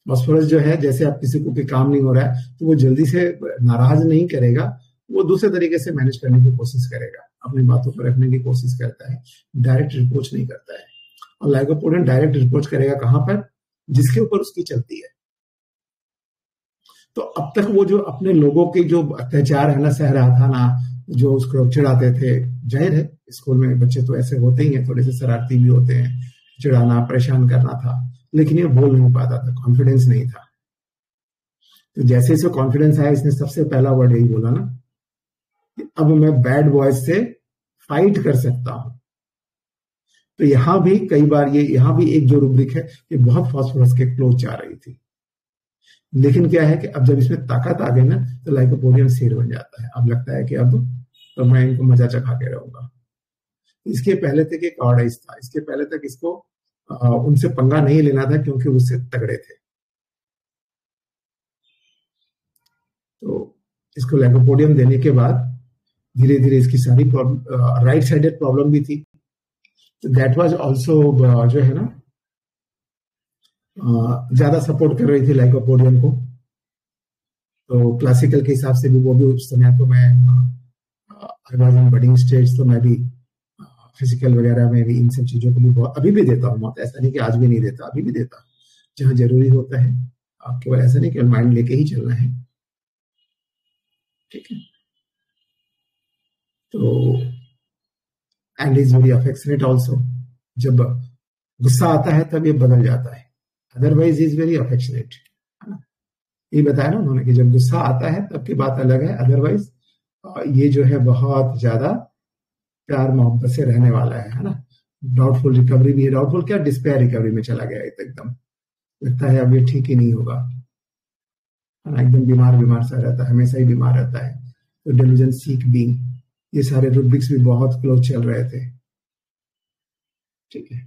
फास्फोरस जो है, जैसे आप किसी को कोई काम नहीं हो रहा है तो वो जल्दी से नाराज नहीं करेगा, वो दूसरे तरीके से मैनेज करने की कोशिश करेगा, अपनी बातों पर रखने की कोशिश करता है, डायरेक्ट रिप्रोच नहीं करता है। और लाइकोपोडियन डायरेक्ट रिप्रोच करेगा कहां पर, जिसके ऊपर उसकी चलती है। तो अब तक वो जो अपने लोगों के जो अत्याचार है ना सह रहा था ना, जो उसको चिढ़ाते थे, जाहिर है स्कूल में बच्चे तो ऐसे होते ही हैं, थोड़े से शरारती भी होते हैं, चिढ़ाना परेशान करना था, लेकिन ये बोल नहीं पाता था, कॉन्फिडेंस नहीं था। तो जैसे इसे कॉन्फिडेंस आया, इसने सबसे पहला वर्ड यही बोला ना, अब मैं बैड बॉयज से फाइट कर सकता हूं। तो यहां भी कई बार यहां भी एक जो रूब्रिक है, ये बहुत फास्फोरस के क्लोज जा रही थी, लेकिन क्या है कि अब जब इसमें ताकत आ गई ना, तो लाइकोपोडियन शेर बन जाता है। अब लगता है कि अब तो मैं इनको मजा चखा के रहूंगा। इसके पहले तक एक कॉर्डाइस था, इसके पहले तक इसको उनसे पंगा नहीं लेना था, क्योंकि उससे तगड़े थे। तो इसको लाइकोपोडियम देने के बाद धीरे धीरे इसकी सारी प्रॉब्लम, राइट साइडेड प्रॉब्लम भी थी, तो दैट वाज आल्सो जो है ना ज्यादा सपोर्ट कर रही थी लाइकोपोडियम को। तो क्लासिकल के हिसाब से भी वो भी उस समय तो मैं I was in budding stage, तो मैं भी फिजिकल वगैरह में भी इन सब चीजों को भी बहुत अभी भी देता हूँ, ऐसा नहीं कि आज भी नहीं देता, अभी भी देता जहां जरूरी होता है। आप केवल ऐसा नहीं कि माइंड लेके ही चलना है, ठीक है। तो and is very affectionate also, जब गुस्सा आता है तब ये बदल जाता है, अदरवाइज इज वेरी अफेक्शनेट, है ना। ये बताया ना उन्होंने कि जब गुस्सा आता है तब की बात अलग है, अदरवाइज ये जो है बहुत ज्यादा प्यार मोहब्बत से रहने वाला है ना। डाउटफुल रिकवरी भी है, डाउटफुल क्या, डिस्पेयर रिकवरी में चला गया है, एकदम लगता है अब ये ठीक ही नहीं होगा, है ना। एकदम बीमार सा रहता है, हमेशा ही बीमार रहता है। तो डेल्यूजन, सीक बीइंग, ये सारे रूब्रिक्स भी बहुत क्लोज चल रहे थे, ठीक है।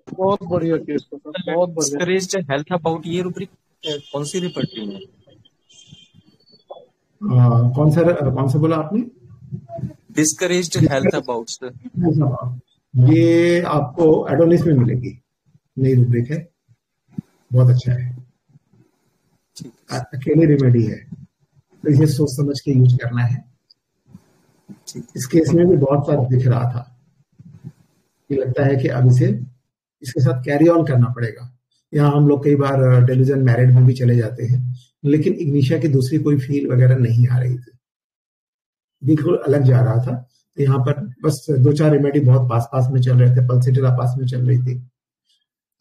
बहुत बढ़िया केस था, बहुत बढ़िया। डिस्करेज्ड हेल्थ अबाउट, ये रूब्रिक कौन सी रिपर्टी में? कौन सा बोला आपने? डिस्करेज्ड हेल्थ अबाउट सर, ये आपको एडोनिस में मिलेगी, नई रूब्रिक है, बहुत अच्छा है, अकेले रेमेडी है, तो इसे सोच समझ के यूज करना है। इस केस में भी बहुत फर्क दिख रहा था, ये लगता है कि अब इसके साथ कैरी ऑन करना पड़ेगा। यहाँ हम लोग कई बार डेल्यूजन मैरिड में भी चले जाते हैं, लेकिन इग्निशिया की दूसरी कोई फील वगैरह नहीं आ रही थी, बिल्कुल अलग जा रहा था। तो यहाँ पर बस 2-4 रेमेडी बहुत पास में चल रहे थे, पल्सेटिला पास में चल रही थी।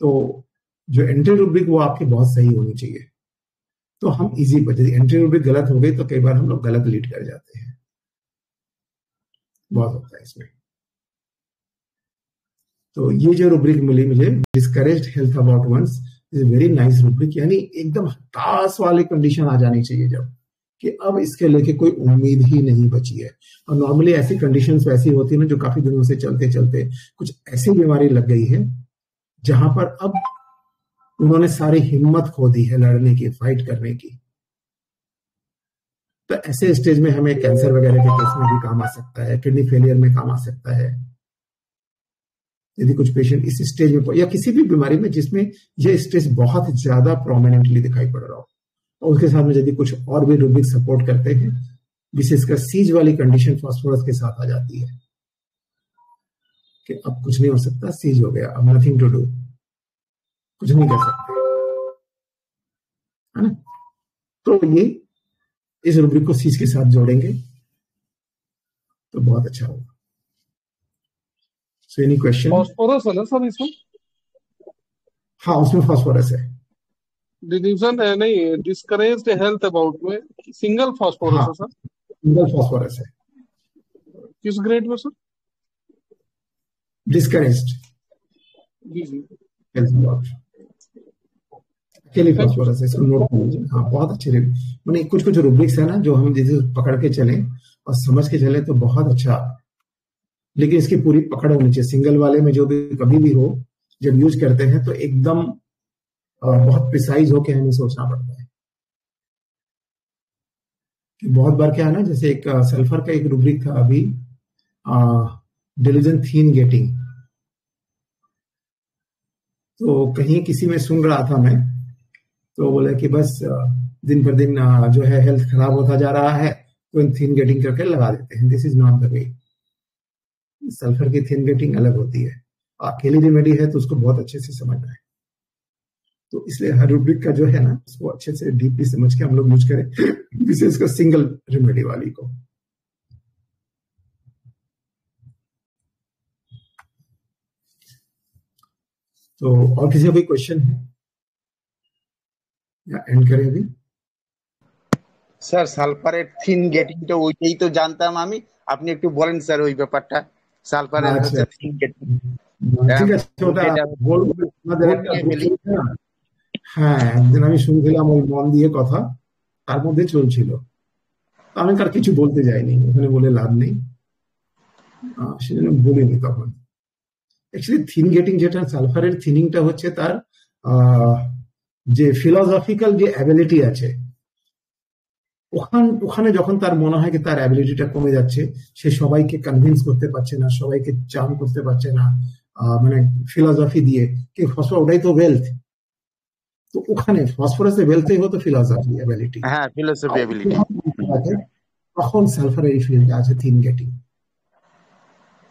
तो जो एंट्री रूब्रिक वो आपकी बहुत सही होनी चाहिए। तो हम इजी, यदि एंट्री रूब्रिक गलत हो गई तो कई बार हम लोग गलत लीड कर जाते हैं, बहुत होता है इसमें। तो ये जो रूब्रिक मिली मुझे, discouraged health about once, is very nice rubric, यानी एकदम हताश वाली कंडीशन आ जानी चाहिए जब कि अब इसके लेके कोई उम्मीद ही नहीं बची है। और नॉर्मली ऐसी कंडीशंस वैसी होती है ना, जो काफी दिनों से चलते चलते कुछ ऐसी बीमारी लग गई है जहां पर अब उन्होंने सारी हिम्मत खो दी है लड़ने की, फाइट करने की। तो ऐसे स्टेज में हमें कैंसर वगैरह के केस में भी काम आ सकता है, किडनी फेलियर में काम आ सकता है, यदि कुछ पेशेंट इस स्टेज में, या किसी भी बीमारी में जिसमें यह स्टेज बहुत ज्यादा प्रोमिनेंटली दिखाई पड़ रहा हो, और उसके साथ में यदि कुछ और भी रूब्रिक सपोर्ट करते हैं, विशेषकर सीज वाली कंडीशन फास्फोरस के साथ आ जाती है कि अब कुछ नहीं हो सकता, सीज हो गया, अब नथिंग टू डू, कुछ नहीं कर सकते, है ना। तो ये इस रूब्रिक को सीज के साथ जोड़ेंगे तो बहुत अच्छा होगा। So any question? फॉस्फोरस है ना सर इसमें? हाँ, उसमें फास्फोरस है। डिवीजन है नहीं, डिस्करेज्ड हेल्थ अबाउट में सिंगल फास्फोरस हाँ, है सर? सिंगल फास्फोरस है। किस ग्रेड में सर? डिस्करेज्ड जी। हेल्थ अबाउट, अकेले फास्फोरस है, इसको नोट कर लीजिए। हाँ, बहुत अच्छे मैंने कुछ रूब्रिक्स है ना जो हम जैसे पकड़ के चलें और समझ के चलें तो बहुत अच्छा, लेकिन इसकी पूरी पकड़ होनी चाहिए। सिंगल वाले में जो भी कभी भी हो, जब यूज करते हैं तो एकदम बहुत प्रिसाइज होके हमें सोचना पड़ता है। बहुत बार क्या है ना, जैसे एक सल्फर का एक रूब्रिक था अभी, डेल्यूजन थीन गेटिंग, तो कहीं किसी में सुन रहा था मैं तो बोले कि बस दिन पर दिन जो है हेल्थ खराब होता जा रहा है, तो थिन गेटिंग करके लगा देते हैं। This is not the way. Sulphur की थिन गेटिंग अलग होती है, अकेली रेमेडी है तो उसको बहुत अच्छे से समझना है। तो इसलिए हर रूब्रिक का जो है ना, उसको अच्छे से डीपली समझ के हम लोग यूज करें, विशेष कर सिंगल रेमेडी वाली को। तो और किसी का कोई क्वेश्चन है या एंड करें अभी? স্যার সালফারের থিন গেটিংটা ওইটাই তো জানতাম আমি, আপনি একটু বলেন স্যার ওই ব্যাপারটা, সালফারের আচ্ছা হচ্ছে থিন গেটিং। ঠিক আছে, ওটা বলবো আপনাদের একটা group ছিল না? হ্যাঁ, একদিন আমি শুনছিলাম ওই মন দিয়ে কথা, তার মধ্যে চলছিল, তো আমি তার কিছু বলতে যাইনি, ওখানে বলে লাভ নেই, সেজন্য বলিনি তখন। অ্যাকচুয়ালি থিন গেটিং যেটা, সালফারের থিনিংটা হচ্ছে তার যে ফিলোসফিক্যাল যে অ্যাবিলিটি আছে, ওখানে যখন তার মনে হয় কি তার অ্যাবিলিটিটা কমে যাচ্ছে, সে সবাইকে কনভিন্স করতে পারছে না, সবাইকে চার্ম করতে পারছে না, মানে ফিলোসফি দিয়ে কি ফসফরাস ওটাই তো ওয়েলথ, তো ওখানে ফসফরাসের ওয়েলথই হতো ফিলোসফি অ্যাবিলিটি, হ্যাঁ ফিলোসফি অ্যাবিলিটি, তখন সালফারের এই ফিল্ডে আছে থিন গেটিং।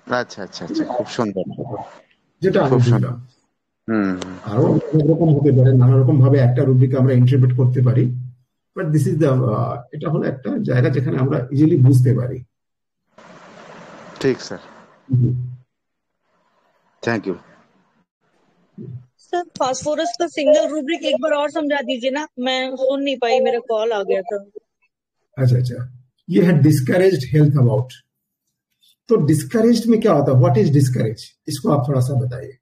আচ্ছা আচ্ছা আচ্ছা, খুব সুন্দর, যেটা আমি খুব বুঝলাম। হুম। আরো অনেক রকম হতে পারে, নানা রকম ভাবে একটা রুব্রিক আমরা ইন্টারপ্রেট করতে পারি, বাট দিস ইজ দ্য, এটা হলো একটা জায়গা যেখানে আমরা ইজিলি বুঝতে পারি। ठीक sir, thank you sir. Phosphorus का सिंगल रूब्रिक एक बार और समझा दीजिए ना, मैं सुन नहीं पाई, मेरा कॉल आ गया था। अच्छा, ये है डिस्करेज्ड हेल्थ अबाउट। तो डिस्करेज्ड में क्या होता है, व्हाट इज डिस्करेज, इसको आप थोड़ा सा बताइए।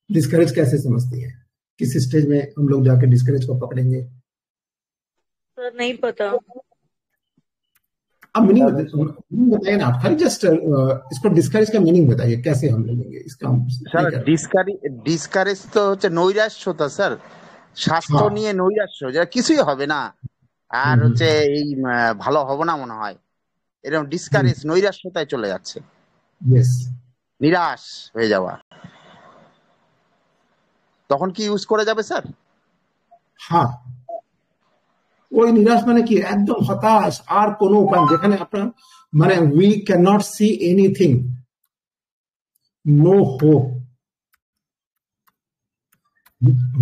डिस्करेज कैसे समझती हैं, किस स्टेज में हम लोग जाके डिस्करेज को पकड़ेंगे? सर नहीं पता। अब मीनिंग बताइए ना आप, खाली जस्ट इसको डिस्करेज का मीनिंग बताइए, कैसे हम लेंगे इसका। স্যার ডিসকারেজ তো হচ্ছে নৈরাশ্যতা স্যার, স্বাস্থ্য নিয়ে নৈরাশ্য, যেটা কিছুই হবে না আর হচ্ছে এই ভালো হবে না মনে হয়, এরকম ডিসকারেজ নৈরাশ্যতায় চলে যাচ্ছে, নিরাশ হয়ে যাওয়া, তখন কি ইউজ করে যাবে স্যার? হ্যাঁ, ওই নিরাশ মানে কি, একদম হতাশ, আর কোনো উপায় যেখানে আপনার মানে we can not see anything, no hope.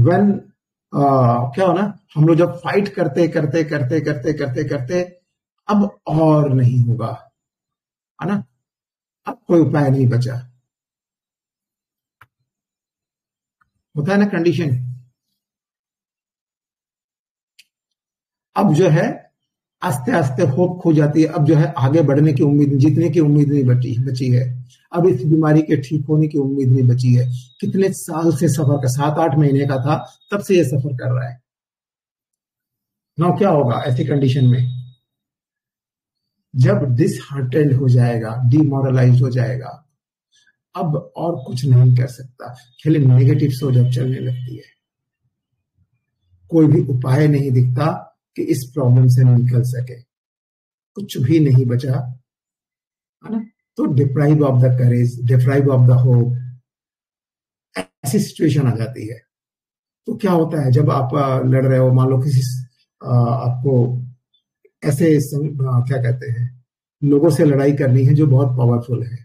When क्या हो ना, हम लोग जब फाइट करते करते करते करते करते करते अब और नहीं होगा, है ना, अब कोई उपाय नहीं बचा, होता है ना कंडीशन। अब जो है आस्ते आस्ते होप खो जाती है, अब जो है आगे बढ़ने की उम्मीद, जीतने की उम्मीद नहीं बची है, अब इस बीमारी के ठीक होने की उम्मीद नहीं बची है। कितने साल से सफर का, 7-8 महीने का था तब से ये सफर कर रहा है। नाउ क्या होगा ऐसी कंडीशन में, जब डिसहार्टेंड हो जाएगा, डिमोरलाइज हो जाएगा, अब और कुछ नहीं कर सकता, खाली नेगेटिव सोच अब चलने लगती है, कोई भी उपाय नहीं दिखता कि इस प्रॉब्लम से निकल सके, कुछ भी नहीं बचा, है ना। तो deprive of the courage, deprive of the hope, ऐसी सिचुएशन आ जाती है। तो क्या होता है, जब आप लड़ रहे हो, मान लो किसी आपको ऐसे क्या कहते हैं, लोगों से लड़ाई करनी है जो बहुत पावरफुल है,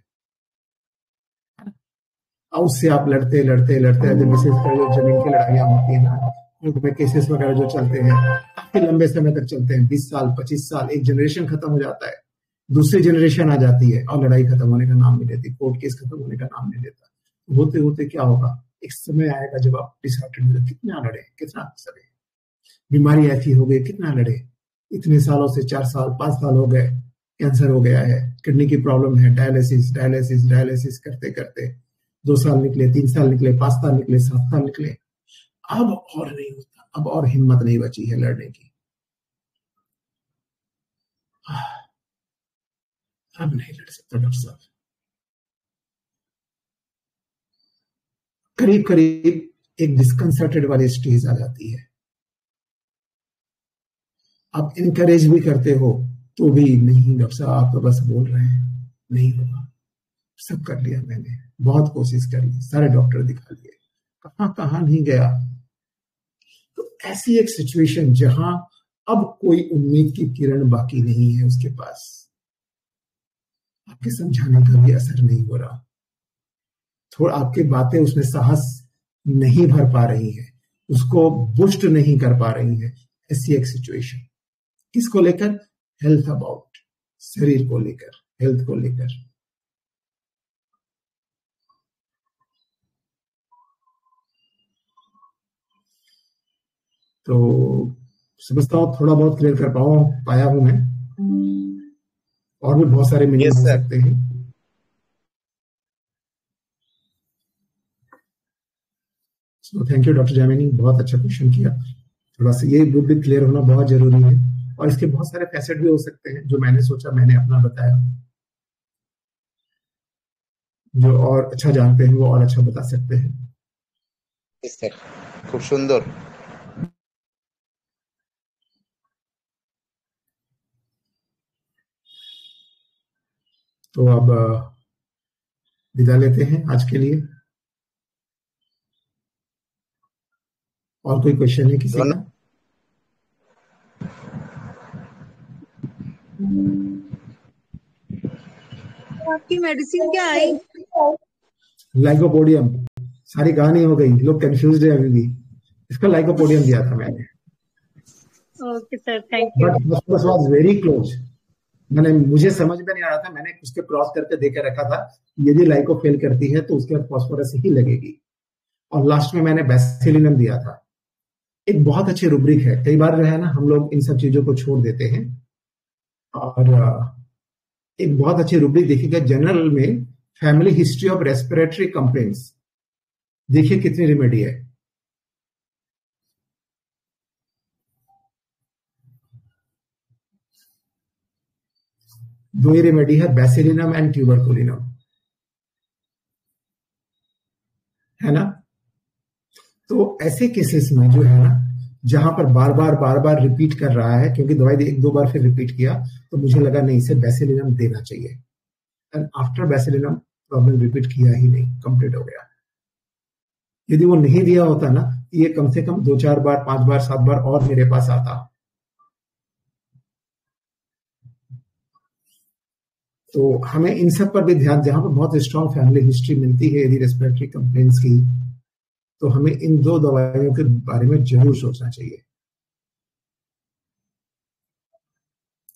और उससे आप लड़ते लड़ते लड़ते, जब विशेष कर जमीन की लड़ाइयां होती है ना, में केसेस वगैरह जो चलते हैं काफी लंबे समय तक चलते हैं, 20 साल 25 साल, एक जनरेशन खत्म हो जाता है, दूसरी जनरेशन आ जाती है और लड़ाई खत्म होने का नाम नहीं लेती, कोर्ट केस खत्म होने का नाम नहीं लेता। होते होते क्या होगा, एक समय आएगा जब आप डिसहार्टेंड हो, कितना लड़े, कितना सड़े, बीमारी ऐसी हो गई, कितना लड़े, इतने सालों से 4 साल 5 साल हो गए, कैंसर हो गया है, किडनी की प्रॉब्लम है, डायलिसिस डायलिसिस डायलिसिस करते करते 2 साल निकले, 3 साल निकले, 5 साल निकले, 7 साल निकले, अब और नहीं होता, अब और हिम्मत नहीं बची है लड़ने की, अब नहीं लड़ सकता डॉक्टर साहब। करीब करीब एक डिस्कंसर्टेड वाली स्टेज आ जाती है। आप इनकरेज भी करते हो तो भी नहीं, डॉक्टर साहब आप तो बस बोल रहे हैं, नहीं होगा, सब कर लिया मैंने, बहुत कोशिश कर ली, सारे डॉक्टर दिखा लिए, कहां नहीं गया। तो तो ऐसी एक सिचुएशन जहां अब कोई उम्मीद की किरण बाकी नहीं है उसके पास, आपके समझाने का भी असर नहीं हो रहा, थोड़ा आपकी बातें उसमें साहस नहीं भर पा रही है, उसको बूस्ट नहीं कर पा रही है। ऐसी एक सिचुएशन किसको लेकर? हेल्थ अबाउट, शरीर को लेकर, हेल्थ को लेकर। तो समझता हूँ थोड़ा बहुत क्लियर कर पाया हूं मैं, और भी बहुत सारे मीनिंग हो सकते हैं। So thank you doctor Jaimini, बहुत अच्छा क्वेश्चन किया। थोड़ा सा ये भी क्लियर होना बहुत जरूरी है, और इसके बहुत सारे फैसेट भी हो सकते हैं जो मैंने सोचा मैंने अपना बताया। जो और अच्छा जानते हैं वो और अच्छा बता सकते हैं। खूब सुंदर। तो अब विदा लेते हैं आज के लिए। और कोई क्वेश्चन है किसी का? आपकी मेडिसिन क्या आई? लाइकोपोडियम। सारी कहानी हो गई, लोग कंफ्यूज्ड है अभी भी। इसका लाइकोपोडियम दिया था मैंने। Okay sir, thank you. But was very close. मुझे समझ में नहीं आ रहा था, मैंने उसके क्रॉस करके देकर रखा था, यदि लाइको फेल करती है तो उसके बाद फॉस्फोरस ही लगेगी। और लास्ट में मैंने बेसिलिनम दिया था। एक बहुत अच्छी रुब्रिक है, कई बार जो है ना हम लोग इन सब चीजों को छोड़ देते हैं। और एक बहुत अच्छी रुब्रिक देखिएगा जनरल में, family history of respiratory complaints, देखिए कितनी रेमेडी है। दो ही रेमेडी है, बेसिलिनम एंड ट्यूबरकुलिनम, है ना। तो ऐसे केसेस में जो है ना, जहां पर बार बार रिपीट कर रहा है, क्योंकि दवाई एक दो बार फिर रिपीट किया तो मुझे लगा नहीं, इसे बेसिलिनम देना चाहिए। एंड आफ्टर बेसिलिनम प्रॉब्लम रिपीट किया ही नहीं, कंप्लीट हो गया। यदि वो नहीं दिया होता ना, ये कम से कम 2-4 बार 5 बार 7 बार और मेरे पास आता। तो हमें इन सब पर भी ध्यान, जहां पर बहुत स्ट्रॉन्ग फैमिली हिस्ट्री मिलती है यदि रेस्पिरेटरी कंप्लेंट्स की, तो हमें इन दो दवाइयों के बारे में जरूर सोचना चाहिए।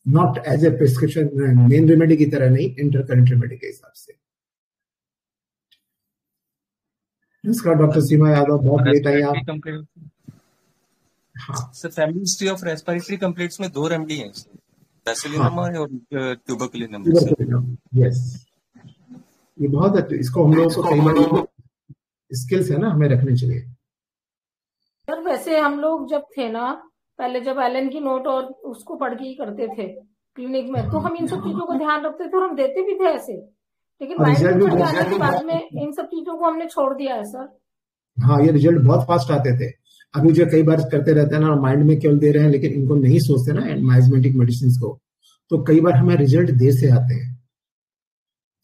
Not as a prescription, main remedy की तरह नहीं, इंटरकरेंट रेमेडी के हिसाब से। नमस्कार डॉक्टर सीमा यादव, बहुत लेट आई आप। हाँ sir, family history of respiratory complaints में 2 रेमेडी हैं, बेसिलिनम और ट्यूबरकुलिनम। यस, ये बहुत अच्छा, इसको हम लोगों को कई बार स्किल्स है ना, हमें रखने चाहिए। सर वैसे हम लोग जब थे ना, पहले जब एलन की नोट और उसको पढ़ के ही करते थे क्लिनिक में, तो हम इन सब चीजों का ध्यान रखते थे और हम देते भी थे ऐसे। लेकिन माइंड में चढ़ जाने के बाद में इन सब चीजों को हमने छोड़ दिया है सर। हाँ, ये रिजल्ट बहुत फास्ट आते थे। अभी जो कई बार करते रहते हैं ना, माइंड में केवल दे रहे हैं, लेकिन इनको नहीं सोचते ना माइजमेटिक मेडिसिन को, तो कई बार हमें रिजल्ट देर से आते हैं।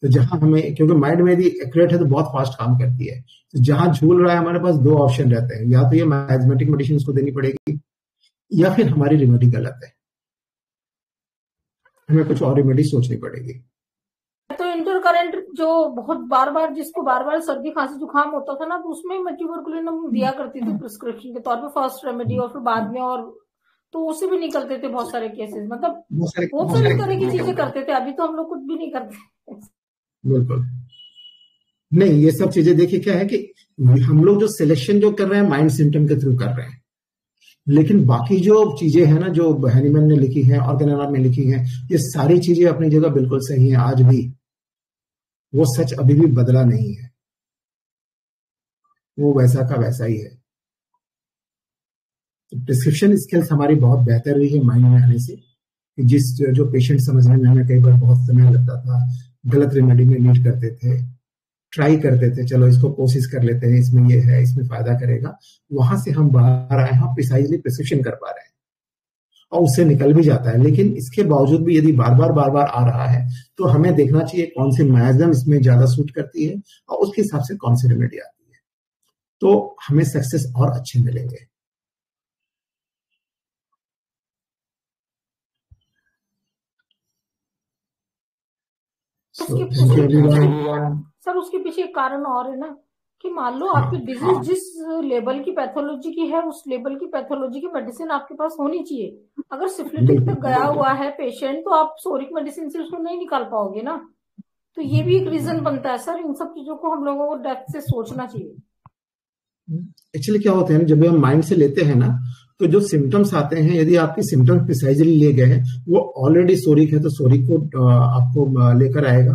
तो जहां हमें, क्योंकि माइंड में यदि एक्यूरेट है तो बहुत फास्ट काम करती है, तो जहां झूल रहा है हमारे पास 2 ऑप्शन रहते हैं, या तो ये माइजमेटिक मेडिसिन को देनी पड़ेगी, या फिर हमारी रेमेडी गलत है, हमें कुछ और रेमेडी सोचनी पड़ेगी। तो इंटरकरेंट जो बहुत बार जिसको बार सर्दी खांसी जुकाम होता था ना, तो उसमें मैं ट्यूबरकुलिनम दिया करती थी प्रिस्क्रिप्शन के तौर पे, फर्स्ट रेमेडी, और फिर बाद में, और तो उससे भी निकलते थे बहुत सारे केसेस। मतलब बहुत सारी तरह की चीजें करते थे। अभी तो हम लोग कुछ भी नहीं करते। बिल्कुल नहीं, ये सब चीजें देखिए क्या है कि हम लोग जो सिलेक्शन जो कर रहे हैं माइंड सिम्टम के थ्रू कर रहे हैं, लेकिन बाकी जो चीजें हैं ना, जो हैनीमैन ने लिखी हैं, ऑर्गेनारा ने लिखी हैं, ये सारी चीजें अपनी जगह बिल्कुल सही हैं आज भी। वो सच अभी भी बदला नहीं है, वो वैसा का वैसा ही है। तो प्रिस्क्रिप्शन स्किल्स हमारी बहुत बेहतर हुई है माइंड में आने से। जिस जो पेशेंट समझने में हमें कई बार बहुत समय लगता था, गलत रेमेडी में लीड करते थे, ट्राई करते थे, चलो इसको कोशिश कर लेते हैं, इसमें ये है, इसमें फायदा करेगा, वहां से हम बाहर आए हैं, प्रिसाइजली प्रिस्क्रिप्शन कर पा रहे हैं और उससे निकल भी जाता है। लेकिन इसके बावजूद भी यदि बार बार आ रहा है, तो हमें देखना चाहिए कौन सी मैजम इसमें ज्यादा सूट करती है और उसके हिसाब से कौन सी रेमेडी आती है, तो हमें सक्सेस और अच्छे मिलेंगे। So thank you everyone. Sir उसके पीछे एक कारण और है ना कि मान लो आपकी डिजीज जिस लेवल की पैथोलॉजी की है उस लेवल की पैथोलॉजी की मेडिसिन आपके पास होनी चाहिए। अगर सिफिलिटिक तक गया हुआ है पेशेंट तो आप सोरिक मेडिसिन से उसको नहीं निकाल पाओगे ना। तो ये भी एक रीजन बनता है सर। इन सब चीजों को हम लोगों को डेप्थ से सोचना चाहिए। एक्चुअली क्या होता है ना, जब हम माइंड से लेते हैं ना तो जो सिम्टम्स आते हैं, यदि आपके सिम्टम्स प्रिसाइजली ले गए हैं, वो ऑलरेडी सोरिक है तो सोरिक को आपको लेकर आएगा,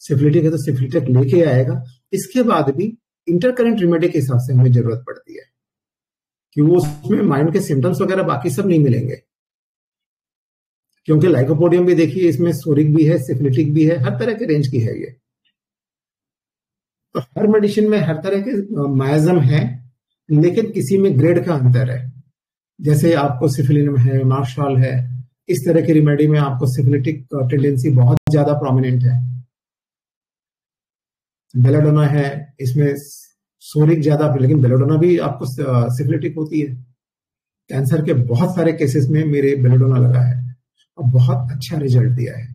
सिफिलिटिक है तो सिफिलिटिक लेके आएगा। इसके बाद भी इंटरकरेंट रेमेडी के हिसाब से हमें जरूरत पड़ती है कि वो उसमें माइंड के सिम्टम्स वगैरह बाकी सब नहीं मिलेंगे, क्योंकि लाइकोपोडियम भी देखिए इसमें सोरिक भी है, सिफिलिटिक भी है, हर तरह के रेंज की है ये। तो हर मेडिसिन में हर तरह के मायाजम है, लेकिन किसी में ग्रेड का अंतर है। जैसे आपको सिफिलिनम है, मार्शल है, इस तरह की रेमेडी में आपको सिफिलिटिक टेंडेंसी बहुत ज्यादा प्रोमिनेंट है। बेलाडोना है, इसमें सोरिक ज्यादा, लेकिन बेलाडोना भी आपको सिफिलिटिक होती है। कैंसर के बहुत सारे केसेस में मेरे बेलाडोना लगा है और बहुत अच्छा रिजल्ट दिया है।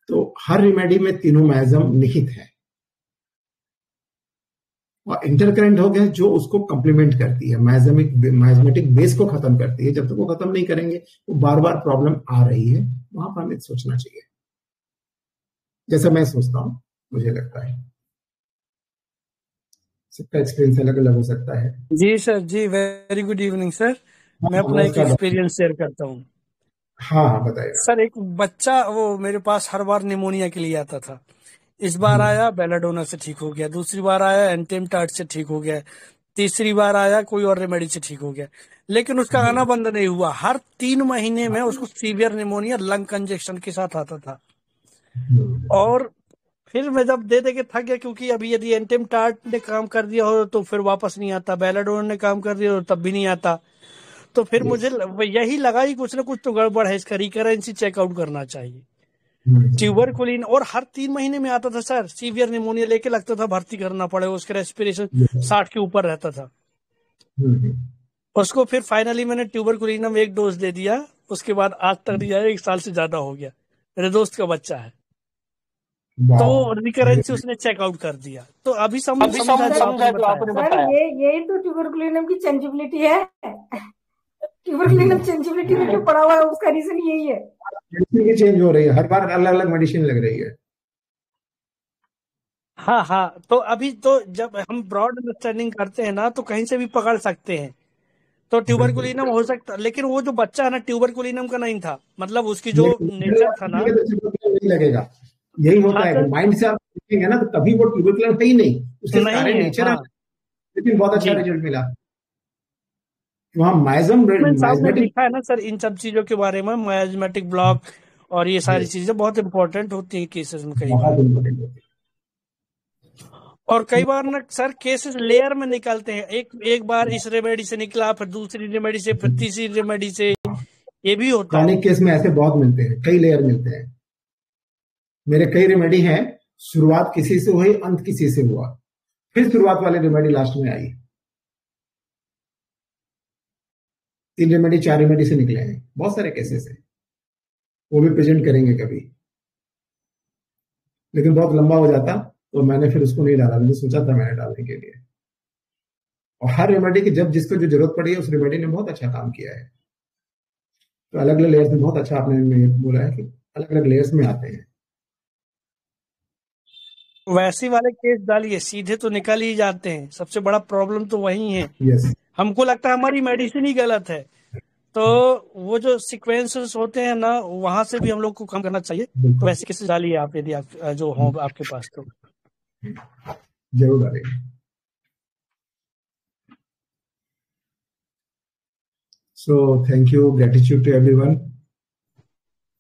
तो हर रेमेडी में तीनों मायाजम निहित है और इंटरकरेंट हो गया जो उसको कंप्लीमेंट करती है, मायाजमेटिक बेस को खत्म करती है। जब तक वो खत्म नहीं करेंगे वो बार बार प्रॉब्लम आ रही है, वहां पर हमें सोचना चाहिए। जैसा मैं सोचता हूं, मुझे लगता है सबका एक्सपीरियंस अलग अलग हो सकता है। जी सर, जी वेरी गुड इवनिंग सर। मैं अपना एक एक्सपीरियंस शेयर करता हूँ। हाँ बताइए सर। एक बच्चा वो मेरे पास हर बार निमोनिया के लिए आता था। इस बार आया बेलाडोना से ठीक हो गया, दूसरी बार आया एंटेमटार्ट से ठीक हो गया, तीसरी बार आया कोई और रेमेडी से ठीक हो गया, लेकिन उसका आना बंद नहीं हुआ। हर 3 महीने में उसको सीवियर निमोनिया लंग कंजेक्शन के साथ आता था। और फिर मैं जब दे के थक गया, क्योंकि अभी यदि एंटेमटार्ट ने काम कर दिया हो तो फिर वापस नहीं आता, बेलाडोना ने काम कर दिया हो तब भी नहीं आता। तो फिर मुझे यही लगा कि कुछ ना कुछ तो गड़बड़ है, इसका रिकरेंसी चेकआउट करना चाहिए। ट्यूबरकुलिन और हर 3 महीने में आता था सर। सीवियर निमोनिया लेके लगता था भर्ती करना पड़े, उसका रेस्पिरेशन 60 के ऊपर रहता था। उसको फिर फाइनली मैंने ट्यूबरकुलिनम 1 डोज दे दिया, उसके बाद आज तक दिया, 1 साल से ज्यादा हो गया। मेरे दोस्त का बच्चा है, तो रिकरेंसी उसने चेकआउट कर दिया। तो अभी समझा जो आपने बताया। यही तो ट्यूबरकुलिनम की चेंजेबिलिटी है। ट्यूबरकुलिनम चेंजेबिलिटी में जो पड़ा हुआ है उसका रीजन यही है। चेंज हो रही है, हर बार अलग अलग मेडिसिन लग रही है। हाँ, तो अभी तो जब हम ब्रॉड अंडरस्टैंडिंग करते हैं ना तो कहीं से भी पकड़ सकते हैं। तो ट्यूबरकुलिनम हो सकता, लेकिन वो जो बच्चा है ना ट्यूबरकुलिनम का नहीं था, मतलब उसकी जो नेचर था ना नहीं लगेगा। यही होता है, माइंड से आप देखेंगे ना तो कभी वो ट्यूबरकुलिनम है ही नहीं, उसके सारे नेचर है, लेकिन बहुत अच्छा रिजल्ट मिला। वहाँ मायाजमेटिक लिखा है ना सर इन सब चीजों के बारे में, मायाजमेटिक ब्लॉक और ये सारी चीजें बहुत इंपॉर्टेंट होती हैं केसेस में। कई बार और कई बार ना सर केसेस लेयर में निकलते हैं। एक बार इस रेमेडी से निकला, फिर दूसरी रेमेडी से, फिर तीसरी रेमेडी से, ये भी होता है। क्रॉनिक केस में ऐसे बहुत मिलते हैं, कई लेयर मिलते हैं। मेरे कई रेमेडी हैं, शुरुआत किसी से हुई, अंत किसी से हुआ, फिर शुरुआत वाली रेमेडी लास्ट में आई। 3 रेमेडी 4 रेमेडी से निकले हैं, बहुत सारे केसेस हैं, वो भी प्रेजेंट करेंगे कभी, लेकिन बहुत लंबा हो जाता तो मैंने फिर उसको नहीं डाला। मैंने सोचा था मैंने डालने के लिए, और हर रेमेडी की जब जिसको जो जरूरत पड़ी है उस रेमेडी ने बहुत अच्छा काम किया है। तो अलग अलग लेयर्स में बहुत अच्छा आपने बोला है कि अलग अलग लेयर्स में आते हैं। वैसे वाले केस डालिए, सीधे तो निकल ही जाते हैं। सबसे बड़ा प्रॉब्लम तो वही है। हमको लगता है हमारी मेडिसिन ही गलत है, तो वो जो सीक्वेंसेस होते हैं ना वहां से भी हम लोग को कम करना चाहिए। तो वैसे केसेस डालिए आप, यदि आप जो हो आपके पास तो जरूर डालेंगे। So thank you, gratitude to everyone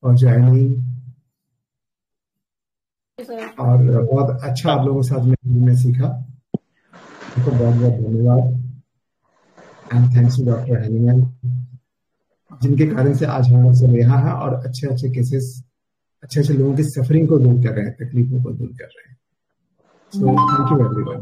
for joining। और बहुत अच्छा आप लोगों के साथ में सीखा, आपको बहुत बहुत धन्यवाद। And thanks to doctor Hahnemann, जिनके कारण से आज हम सब यहाँ है और अच्छे अच्छे केसेस, अच्छे अच्छे लोगों की सफरिंग को दूर कर रहे हैं, तकलीफों को दूर कर रहे हैं। So thank you everyone.